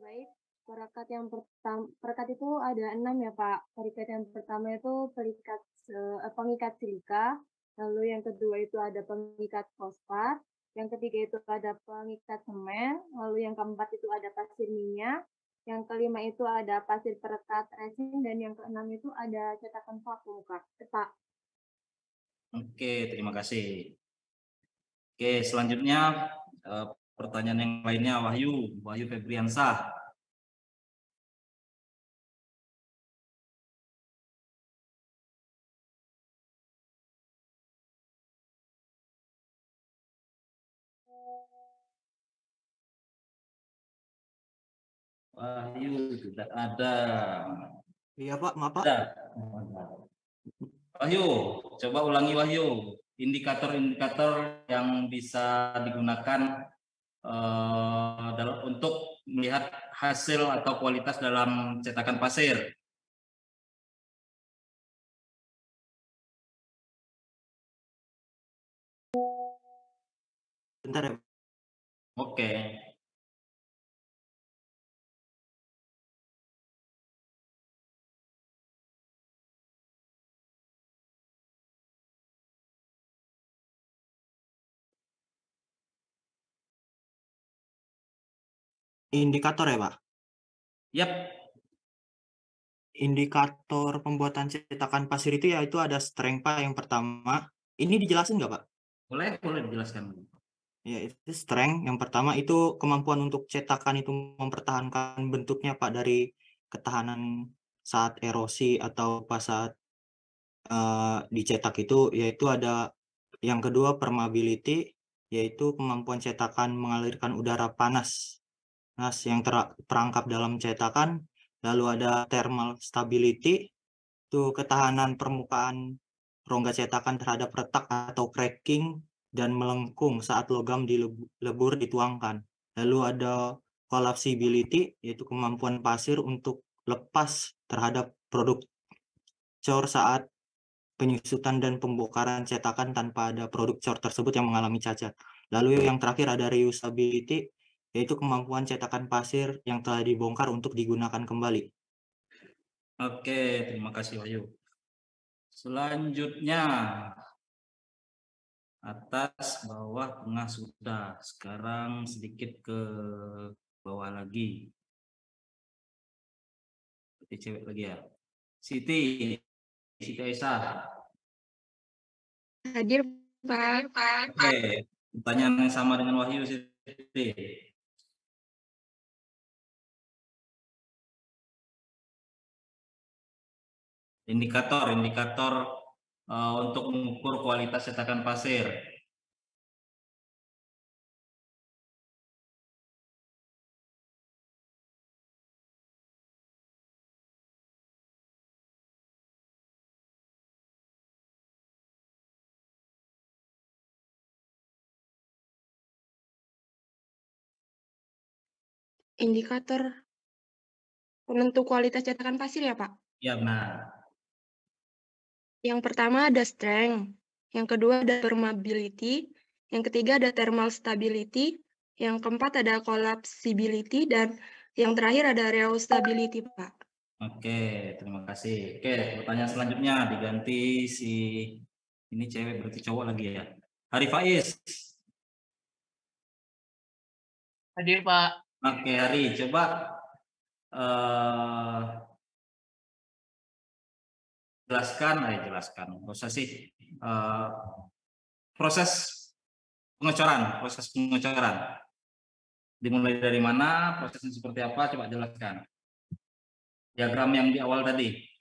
Baik, perekat itu ada 6 ya, Pak. Perekat yang pertama itu pengikat silika, lalu yang kedua itu ada pengikat fosfat, yang ketiga itu ada pengikat semen, lalu yang keempat itu ada pasir minyak, yang kelima itu ada pasir perekat resin, dan yang keenam itu ada cetakan vakum, Pak. Oke, terima kasih. Oke, selanjutnya pertanyaan yang lainnya, Wahyu Febriansah. Wahyu tidak ada. Iya Pak, maaf Pak. Ada. Wahyu, coba ulangi Wahyu. Indikator-indikator yang bisa digunakan untuk melihat hasil atau kualitas dalam cetakan pasir. Bentar ya. Oke. Indikator ya Pak. Yap. Indikator pembuatan cetakan pasir itu yaitu ada strength Pak yang pertama. Ini dijelasin nggak Pak? Boleh dijelaskan. Ya, itu strength. Yang pertama itu kemampuan untuk cetakan itu mempertahankan bentuknya Pak dari ketahanan saat erosi atau pas saat dicetak itu, yaitu ada yang kedua permeability, yaitu kemampuan cetakan mengalirkan udara panas yang terperangkap dalam cetakan. Lalu ada thermal stability, itu ketahanan permukaan rongga cetakan terhadap retak atau cracking dan melengkung saat logam di lebur dituangkan. Lalu ada collapsibility, yaitu kemampuan pasir untuk lepas terhadap produk cor saat penyusutan dan pembongkaran cetakan tanpa ada produk cor tersebut yang mengalami cacat. Lalu yang terakhir ada reusability, yaitu kemampuan cetakan pasir yang telah dibongkar untuk digunakan kembali. Oke, terima kasih Wahyu. Selanjutnya atas, bawah, tengah sudah. Sekarang sedikit ke bawah lagi. Berarti cewek lagi ya. Siti Aisyah. Hadir, Pak. Oke, pertanyaan yang sama dengan Wahyu Siti. Indikator untuk mengukur kualitas cetakan pasir. Indikator penentu kualitas cetakan pasir ya, Pak? Ya, benar. Yang pertama ada strength, yang kedua ada permeability, yang ketiga ada thermal stability, yang keempat ada collapsibility, dan yang terakhir ada reusability, Pak. Oke, terima kasih. Oke, pertanyaan selanjutnya diganti si ini cewek berarti cowok lagi ya. Hari Faiz. Hadir, Pak. Oke, Hari, coba jelaskan, nggak usah sih, proses pengecoran, dimulai dari mana, prosesnya seperti apa, coba jelaskan. Diagram yang di awal tadi.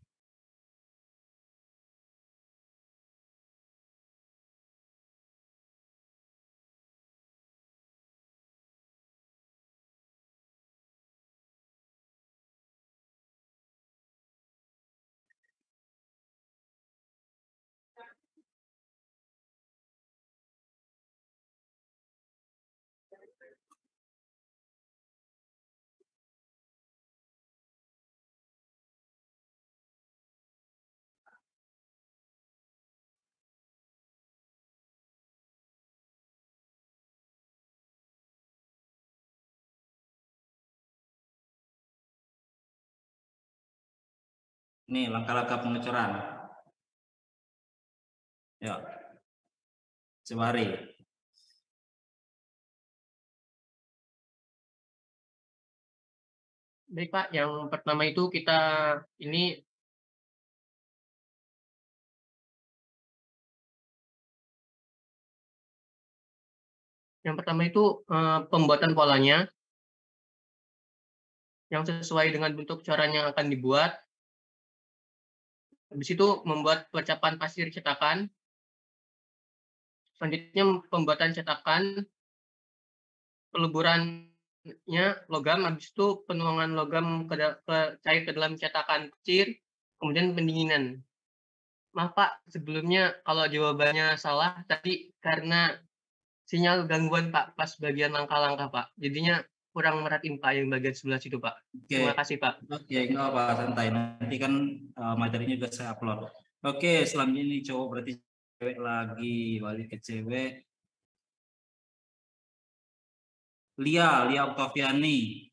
Ini langkah-langkah pengecoran. Ya. Coba Hari. Baik, Pak. Yang pertama itu kita ini pembuatan polanya yang sesuai dengan bentuk coran yang akan dibuat. Habis itu membuat pelecapan pasir cetakan. Selanjutnya pembuatan cetakan, peluburan logam, habis itu penuangan logam cair ke dalam cetakan pasir, kemudian pendinginan. Maaf Pak, sebelumnya kalau jawabannya salah tadi karena sinyal gangguan Pak pas bagian langkah-langkah Pak. Jadinya kurang merhatiin Pak yang bagian sebelah situ Pak. Oke, Terima kasih Pak. oke, enggak apa santai. Nanti kan materinya juga saya upload. Oke, selanjutnya ini cowok berarti cewek lagi, balik ke cewek. Lia Oktaviani.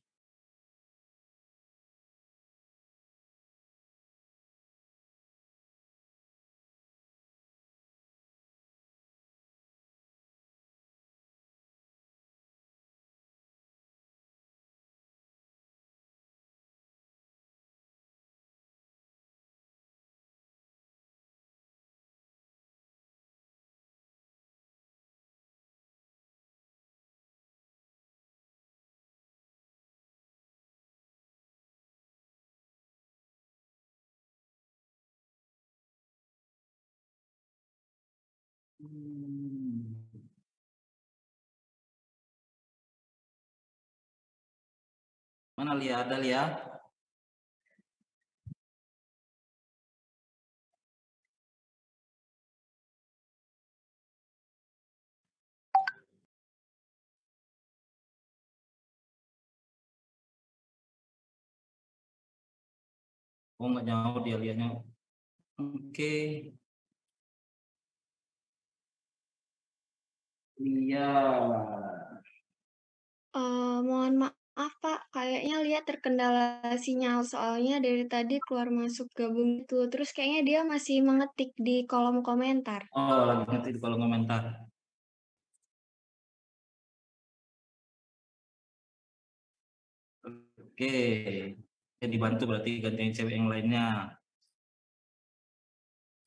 Mana Lia? Ada Lia? Oh, nggak nyaut dia Lianya. Oke. Lia. Mohon maaf Pak, kayaknya lihat terkendala sinyal soalnya dari tadi keluar masuk gabung itu. Terus kayaknya dia masih mengetik di kolom komentar. Oh, lagi ngetik di kolom komentar. Oke. Ya dibantu berarti gantian cewek yang lainnya.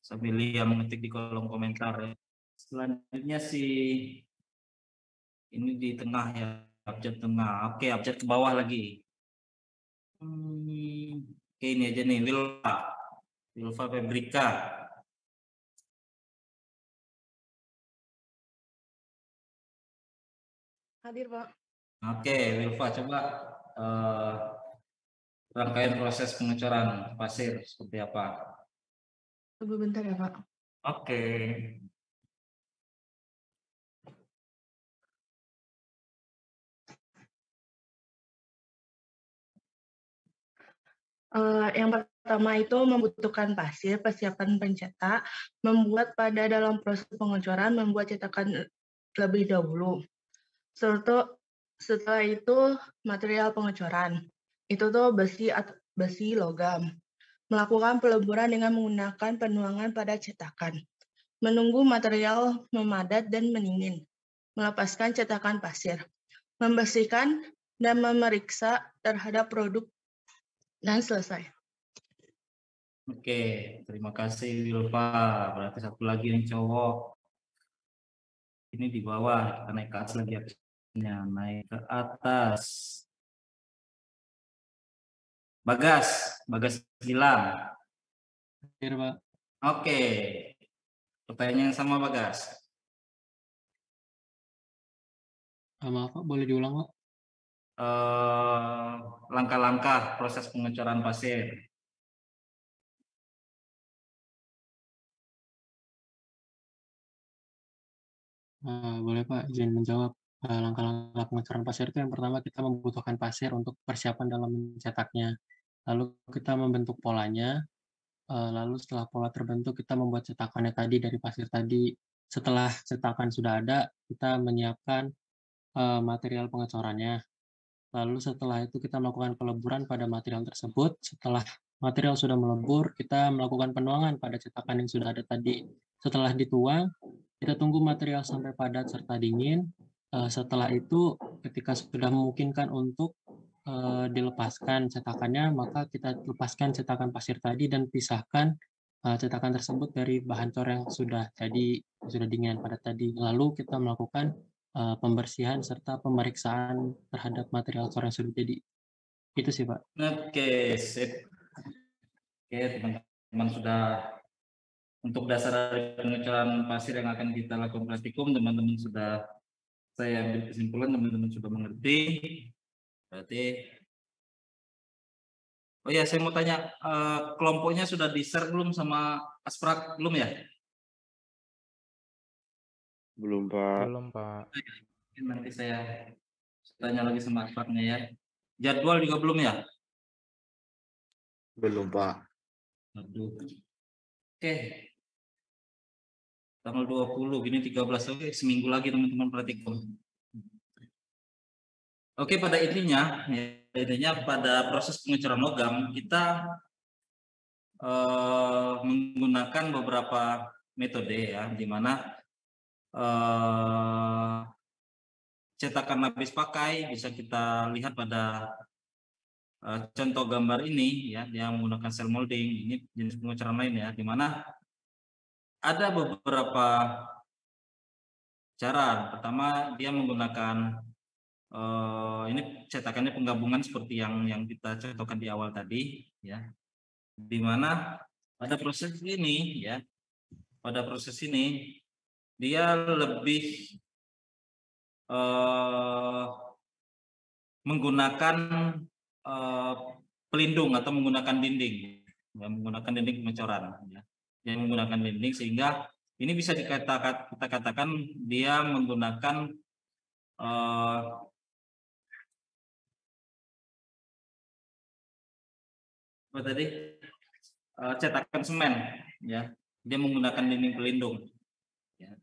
Sambil Lia mengetik di kolom komentar ya. Selanjutnya ini di tengah ya, abjad tengah. Oke, abjad ke bawah lagi. Oke, ini aja nih, Wilfa Febrika. Hadir Pak. Oke, Wilfa coba rangkaian proses pengecoran pasir seperti apa? Tunggu bentar ya Pak. Oke. Yang pertama itu membutuhkan pasir, persiapan pencetak, membuat pada dalam proses pengecoran, membuat cetakan terlebih dahulu. Setelah itu material pengecoran, itu tuh besi logam. Melakukan peleburan dengan menggunakan penuangan pada cetakan. Menunggu material memadat dan mendingin. Melepaskan cetakan pasir. Membersihkan dan memeriksa terhadap produk dan selesai. Oke, terima kasih Wilfa. Berarti satu lagi yang cowok. Ini di bawah, kita naik ke atas lagi abjadnya. Naik ke atas. Bagas Gilang. Hadir Pak. Oke. Pertanyaan yang sama Bagas. Maaf Pak, boleh diulang Pak? Langkah-langkah proses pengecoran pasir. Boleh Pak, izin menjawab. Langkah-langkah pengecoran pasir itu yang pertama kita membutuhkan pasir untuk persiapan dalam mencetaknya. Lalu kita membentuk polanya. Lalu setelah pola terbentuk kita membuat cetakannya tadi dari pasir tadi. Setelah cetakan sudah ada, kita menyiapkan material pengecorannya. Lalu setelah itu kita melakukan peleburan pada material tersebut. Setelah material sudah melebur, kita melakukan penuangan pada cetakan yang sudah ada tadi. Setelah dituang, kita tunggu material sampai padat serta dingin. Setelah itu, ketika sudah memungkinkan untuk dilepaskan cetakannya, maka kita lepaskan cetakan pasir tadi dan pisahkan cetakan tersebut dari bahan cor yang sudah dingin pada tadi. Lalu kita melakukan pembersihan serta pemeriksaan terhadap material cor yang sudah jadi. Itu sih Pak. Oke, sip. Oke, teman-teman sudah untuk dasar dari pengecoran pasir yang akan kita lakukan praktikum, teman-teman sudah saya ambil kesimpulan, teman-teman sudah mengerti. Berarti, oh ya, saya mau tanya, kelompoknya sudah di-share belum sama Asprak, belum ya? Belum, Pak. Belum, Pak. Nanti saya tanya lagi sama Aspraknya ya. Jadwal juga belum ya? Belum, Pak. Aduh. Oke. Tanggal 20, gini 13, oke, seminggu lagi teman-teman praktikum. Oke, pada intinya pada proses pengecoran logam kita menggunakan beberapa metode ya, di mana cetakan lapis pakai bisa kita lihat pada contoh gambar ini ya, yang menggunakan cell molding. Ini jenis pengecoran lain ya, di mana ada beberapa cara. Pertama, dia menggunakan ini cetakannya penggabungan seperti yang kita contohkan di awal tadi ya, di mana pada proses ini ya, pada proses ini dia lebih menggunakan pelindung atau menggunakan dinding ya, menggunakan dinding pengecoran ya, yang menggunakan dinding, sehingga ini bisa kita katakan dia menggunakan apa tadi, cetakan semen ya, dia menggunakan dinding pelindung ya,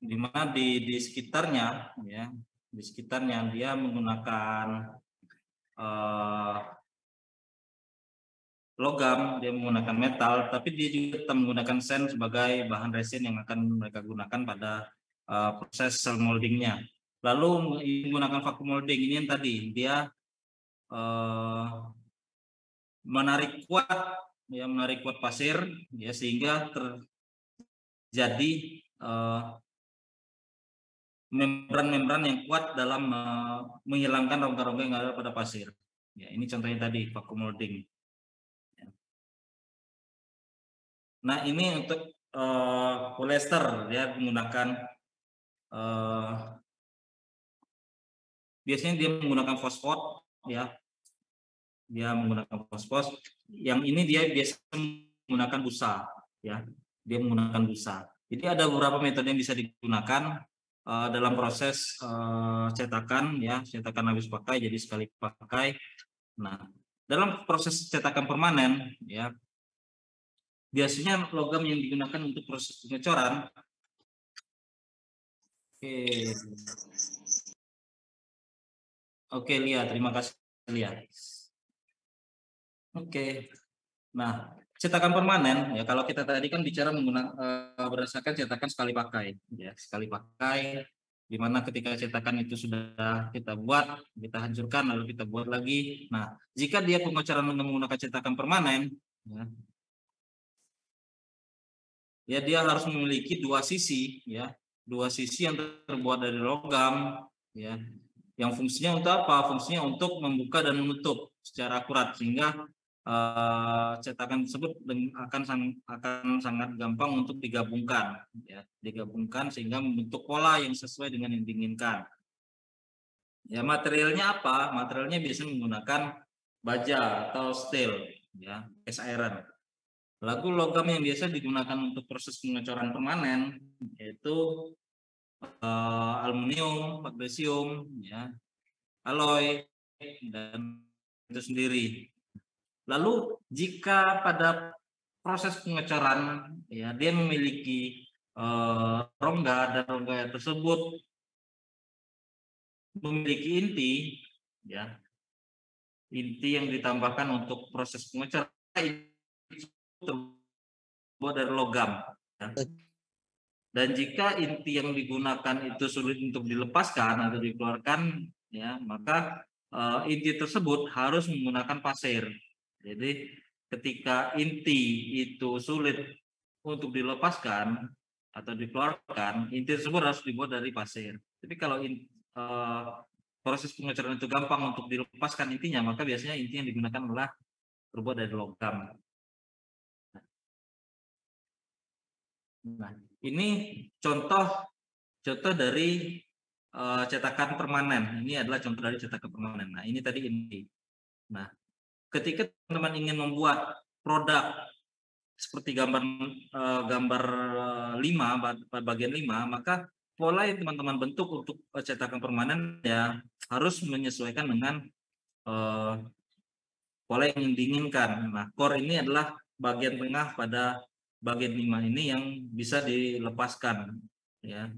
di mana di sekitarnya ya, di sekitarnya dia menggunakan logam, dia menggunakan metal, tapi dia juga tetap menggunakan sen sebagai bahan resin yang akan mereka gunakan pada proses cell moldingnya. Lalu menggunakan vacuum molding ini yang tadi dia menarik kuat ya, menarik kuat pasir ya, sehingga terjadi membran-membran yang kuat dalam menghilangkan rongga-rongga yang ada pada pasir ya. Ini contohnya tadi vacuum molding. Nah, ini untuk polyester ya, menggunakan biasanya dia menggunakan fosfat ya, dia menggunakan fosfat. Yang ini dia biasa menggunakan busa ya, dia menggunakan busa. Jadi ada beberapa metode yang bisa digunakan dalam proses cetakan ya, cetakan habis pakai jadi sekali pakai. Nah, dalam proses cetakan permanen ya, biasanya logam yang digunakan untuk proses pengecoran. Oke, lihat, terima kasih lihat. Oke. Nah, cetakan permanen ya, kalau kita tadi kan bicara menggunakan berdasarkan cetakan sekali pakai ya, sekali pakai, di mana ketika cetakan itu sudah kita buat, kita hancurkan lalu kita buat lagi. Nah, jika dia pengecoran menggunakan cetakan permanen ya, dia harus memiliki dua sisi ya, dua sisi yang terbuat dari logam ya, yang fungsinya untuk apa? Fungsinya untuk membuka dan menutup secara akurat, sehingga cetakan tersebut akan sangat gampang untuk digabungkan ya, digabungkan sehingga membentuk pola yang sesuai dengan yang diinginkan. Ya, materialnya apa? Materialnya biasanya menggunakan baja atau steel ya, cast iron. Lalu logam yang biasa digunakan untuk proses pengecoran permanen yaitu aluminium, magnesium ya, alloy, dan itu sendiri. Lalu jika pada proses pengecoran ya, dia memiliki rongga dan rongga tersebut memiliki inti ya, inti yang ditambahkan untuk proses pengecoran itu terbuat dari logam ya. Dan jika inti yang digunakan itu sulit untuk dilepaskan atau dikeluarkan ya, maka inti tersebut harus menggunakan pasir. Jadi ketika inti itu sulit untuk dilepaskan atau dikeluarkan, inti tersebut harus dibuat dari pasir. Tapi kalau proses pengecoran itu gampang untuk dilepaskan intinya, maka biasanya inti yang digunakan adalah terbuat dari logam. Nah, ini contoh dari cetakan permanen. Ini adalah contoh dari cetakan permanen. Nah, ini tadi ini. Nah, ketika teman-teman ingin membuat produk seperti gambar 5 bagian 5, maka pola yang teman-teman bentuk untuk cetakan permanen ya harus menyesuaikan dengan pola yang diinginkan. Nah, core ini adalah bagian tengah pada bagian 5 ini yang bisa dilepaskan, ya.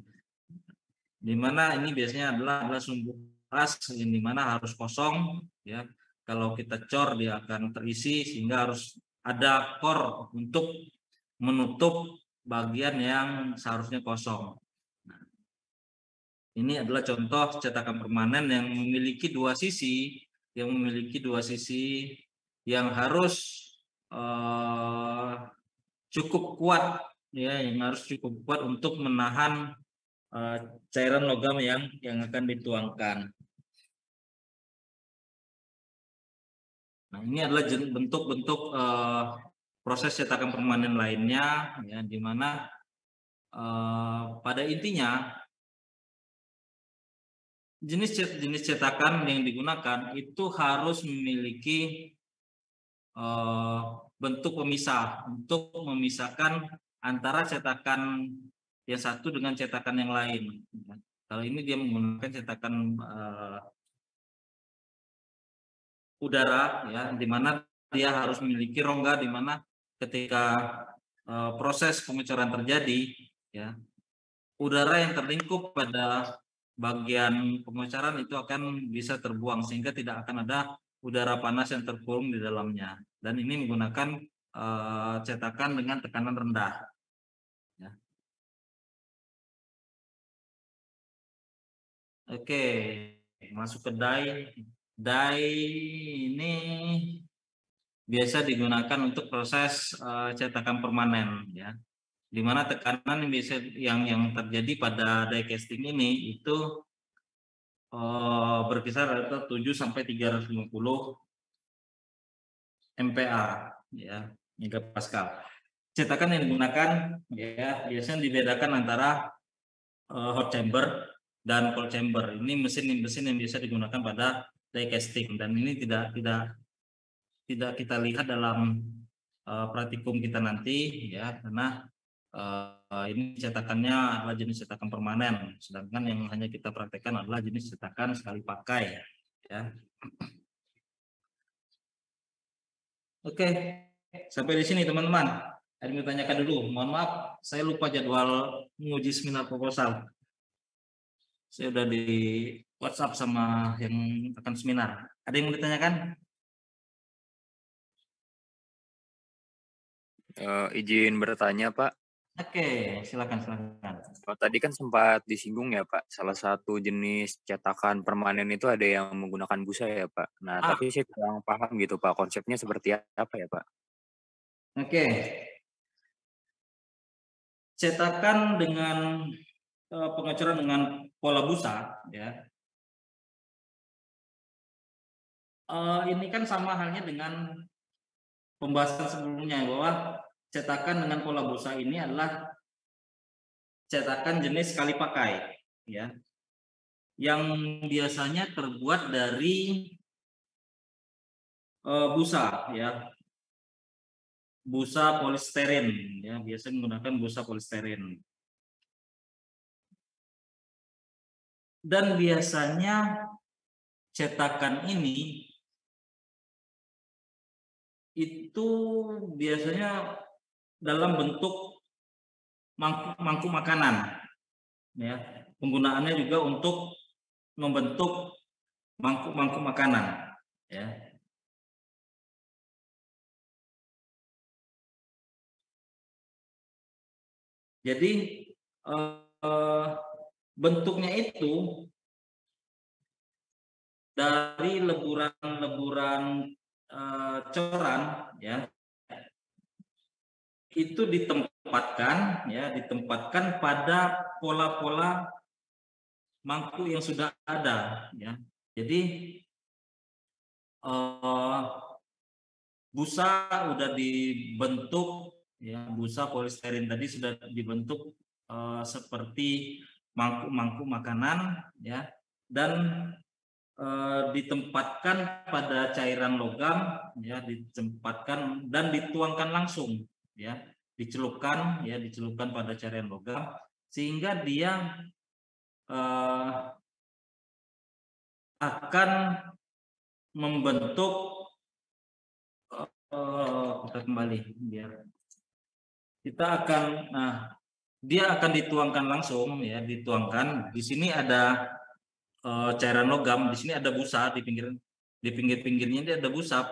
Dimana ini biasanya adalah sumbu as yang dimana harus kosong, ya. Kalau kita cor dia akan terisi sehingga harus ada core untuk menutup bagian yang seharusnya kosong. Nah, ini adalah contoh cetakan permanen yang memiliki dua sisi, yang harus cukup kuat, ya, yang harus cukup kuat untuk menahan cairan logam yang akan dituangkan. Nah, ini adalah bentuk-bentuk proses cetakan permanen lainnya, ya, di mana pada intinya jenis cetakan yang digunakan itu harus memiliki bentuk pemisah untuk memisahkan antara cetakan yang satu dengan cetakan yang lain. Kalau ini dia menggunakan cetakan udara, ya, di mana dia harus memiliki rongga di mana ketika proses pengecoran terjadi, ya, udara yang terlingkup pada bagian pengecoran itu akan bisa terbuang sehingga tidak akan ada udara panas yang terkurung di dalamnya. Dan ini menggunakan cetakan dengan tekanan rendah. Ya. Oke, masuk ke die. Die ini biasa digunakan untuk proses cetakan permanen, ya. Di mana tekanan yang terjadi pada die casting ini itu berkisar antara 7 sampai 350 MPa, ya, megapascal. Cetakan yang digunakan, ya, biasanya dibedakan antara hot chamber dan cold chamber. Ini mesin-mesin yang biasa digunakan pada die casting, dan ini tidak kita lihat dalam praktikum kita nanti, ya, karena ini cetakannya adalah jenis cetakan permanen, sedangkan yang hanya kita praktekkan adalah jenis cetakan sekali pakai, ya. Oke, sampai di sini teman-teman. Ada yang ditanyakan dulu. Mohon maaf, saya lupa jadwal menguji seminar proposal. Saya udah di WhatsApp sama yang akan seminar. Ada yang mau ditanyakan? Izin bertanya, Pak. Oke, silakan. Tadi kan sempat disinggung ya, Pak. Salah satu jenis cetakan permanen itu ada yang menggunakan busa ya, Pak. Nah, tapi saya kurang paham gitu, Pak. Konsepnya seperti apa ya, Pak? Oke. Cetakan dengan pengecoran dengan pola busa, ya. Ini kan sama halnya dengan pembahasan sebelumnya bahwa cetakan dengan pola busa ini adalah cetakan jenis sekali pakai, ya, yang biasanya terbuat dari busa, ya, busa polistiren, ya, biasanya menggunakan busa polistiren. Dan biasanya cetakan ini itu biasanya dalam bentuk mangkuk makanan, ya. Penggunaannya juga untuk membentuk mangkuk makanan, ya. Jadi bentuknya itu dari leburan coran, ya, itu ditempatkan pada pola-pola mangkuk yang sudah ada, ya. Jadi busa udah dibentuk, ya, busa polistiren tadi sudah dibentuk seperti mangkuk-mangkuk makanan, ya, dan ditempatkan pada cairan logam, ya, ditempatkan dan dituangkan langsung, ya, dicelupkan pada cairan logam sehingga dia akan membentuk kita kembali biar kita akan dia akan dituangkan langsung, ya, dituangkan. Di sini ada cairan logam, di sini ada busa di pinggir-pinggirnya ini ada busa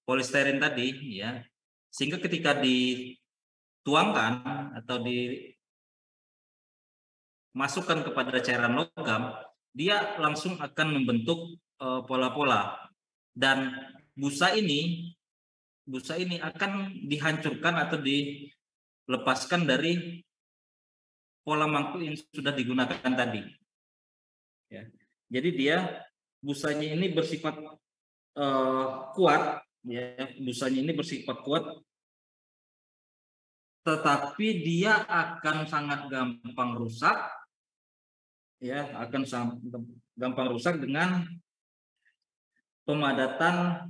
polisterin tadi, ya, sehingga ketika dituangkan atau dimasukkan kepada cairan logam, dia langsung akan membentuk pola-pola, dan busa ini akan dihancurkan atau dilepaskan dari pola mangkuk yang sudah digunakan tadi, ya. Jadi busanya ini bersifat kuat, ya, busanya ini bersifat kuat, tetapi dia akan sangat gampang rusak, ya, akan gampang rusak dengan pemadatan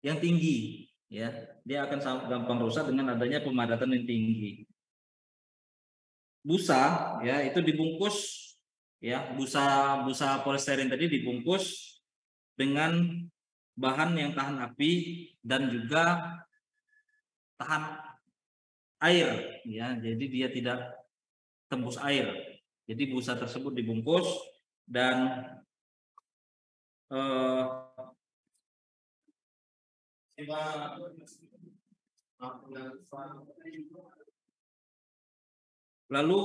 yang tinggi, ya. Dia akan sangat gampang rusak dengan adanya pemadatan yang tinggi. Busa, ya, itu dibungkus, ya, busa polisterin tadi dibungkus dengan bahan yang tahan api dan juga tahan air, ya. Jadi dia tidak tembus air. Jadi busa tersebut dibungkus dan lalu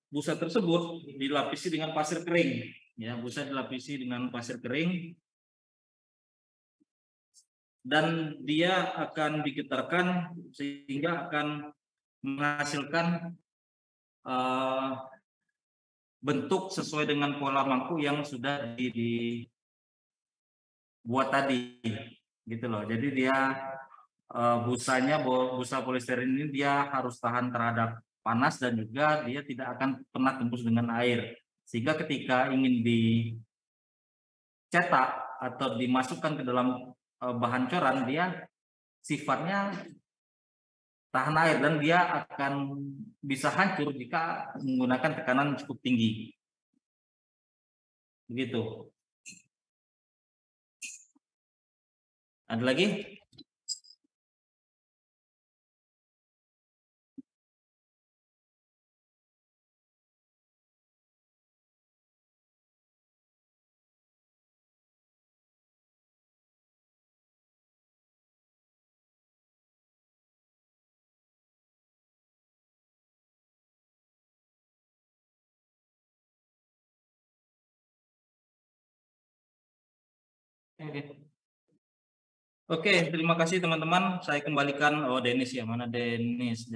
busa tersebut dilapisi dengan pasir kering, ya, busa dilapisi dengan pasir kering dan dia akan digetarkan sehingga akan menghasilkan bentuk sesuai dengan pola mangkuk yang sudah dibuat tadi, gitu loh. Jadi dia busa polisterin ini dia harus tahan terhadap panas dan juga dia tidak akan pernah tembus dengan air, sehingga ketika ingin dicetak atau dimasukkan ke dalam bahan coran, dia sifatnya tahan air dan dia akan bisa hancur jika menggunakan tekanan cukup tinggi. Begitu. Ada lagi? Oke, terima kasih teman-teman. Saya kembalikan Denis, ya, mana Denis.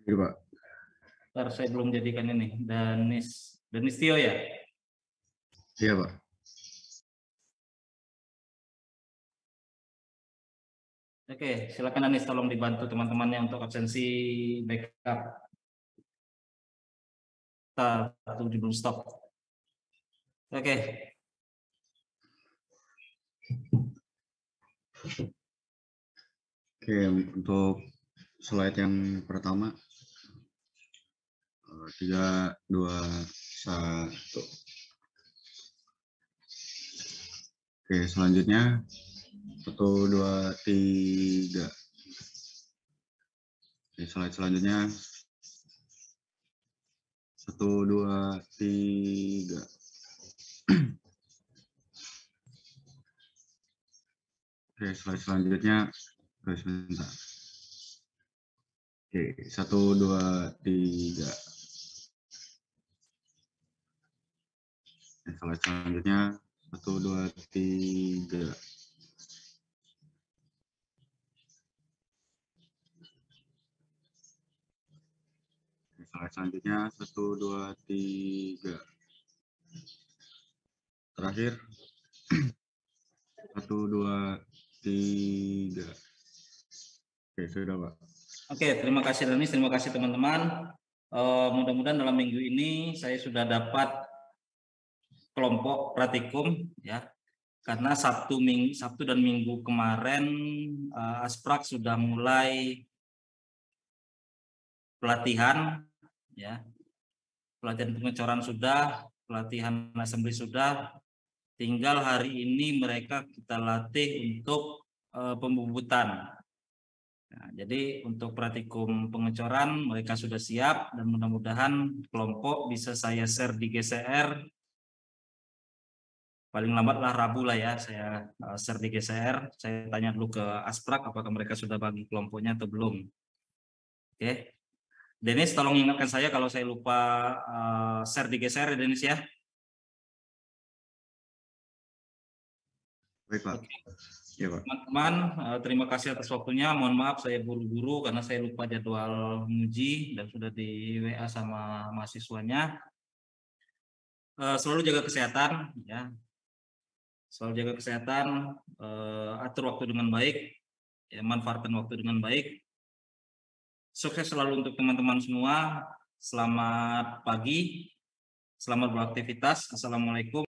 Iya, Pak. Ntar saya belum jadikan ini. Denis Tio, ya? Iya, Pak. Oke, silakan Denis, tolong dibantu teman-temannya untuk absensi backup. Kita tunggu dulu stop. Oke. Oke, untuk slide yang pertama 3, 2, 1. Oke, selanjutnya 1, 2, 3. Oke, slide selanjutnya 1, 2, 3. Oke, slide selanjutnya, sebentar. Oke, 1, 2, 3. Slide selanjutnya 1, 2, 3. Slide selanjutnya 1, 2, 3. Terakhir 1, 2, 3. Oke, sudah Pak. Oke, terima kasih Danis, terima kasih teman-teman. Mudah-mudahan dalam minggu ini saya sudah dapat kelompok pratikum ya. Karena Sabtu dan Minggu kemarin Asprak sudah mulai pelatihan ya. Pelatihan pengecoran sudah, pelatihan assembly sudah. Tinggal hari ini mereka kita latih untuk pembubutan. Nah, jadi untuk praktikum pengecoran mereka sudah siap dan mudah-mudahan kelompok bisa saya share di GCR. Paling lambatlah Rabu lah ya, saya share di GCR. Saya tanya dulu ke Asprak apakah mereka sudah bagi kelompoknya atau belum. Oke. Dennis tolong ingatkan saya kalau saya lupa share di GCR ya Dennis ya. Baik Pak. Ya Pak. Teman-teman, terima kasih atas waktunya. Mohon maaf saya buru-buru karena saya lupa jadwal menguji dan sudah di WA sama mahasiswanya. Selalu jaga kesehatan ya. Selalu jaga kesehatan, atur waktu dengan baik, ya, manfaatkan waktu dengan baik. Sukses selalu untuk teman-teman semua. Selamat pagi, selamat beraktivitas. Assalamualaikum.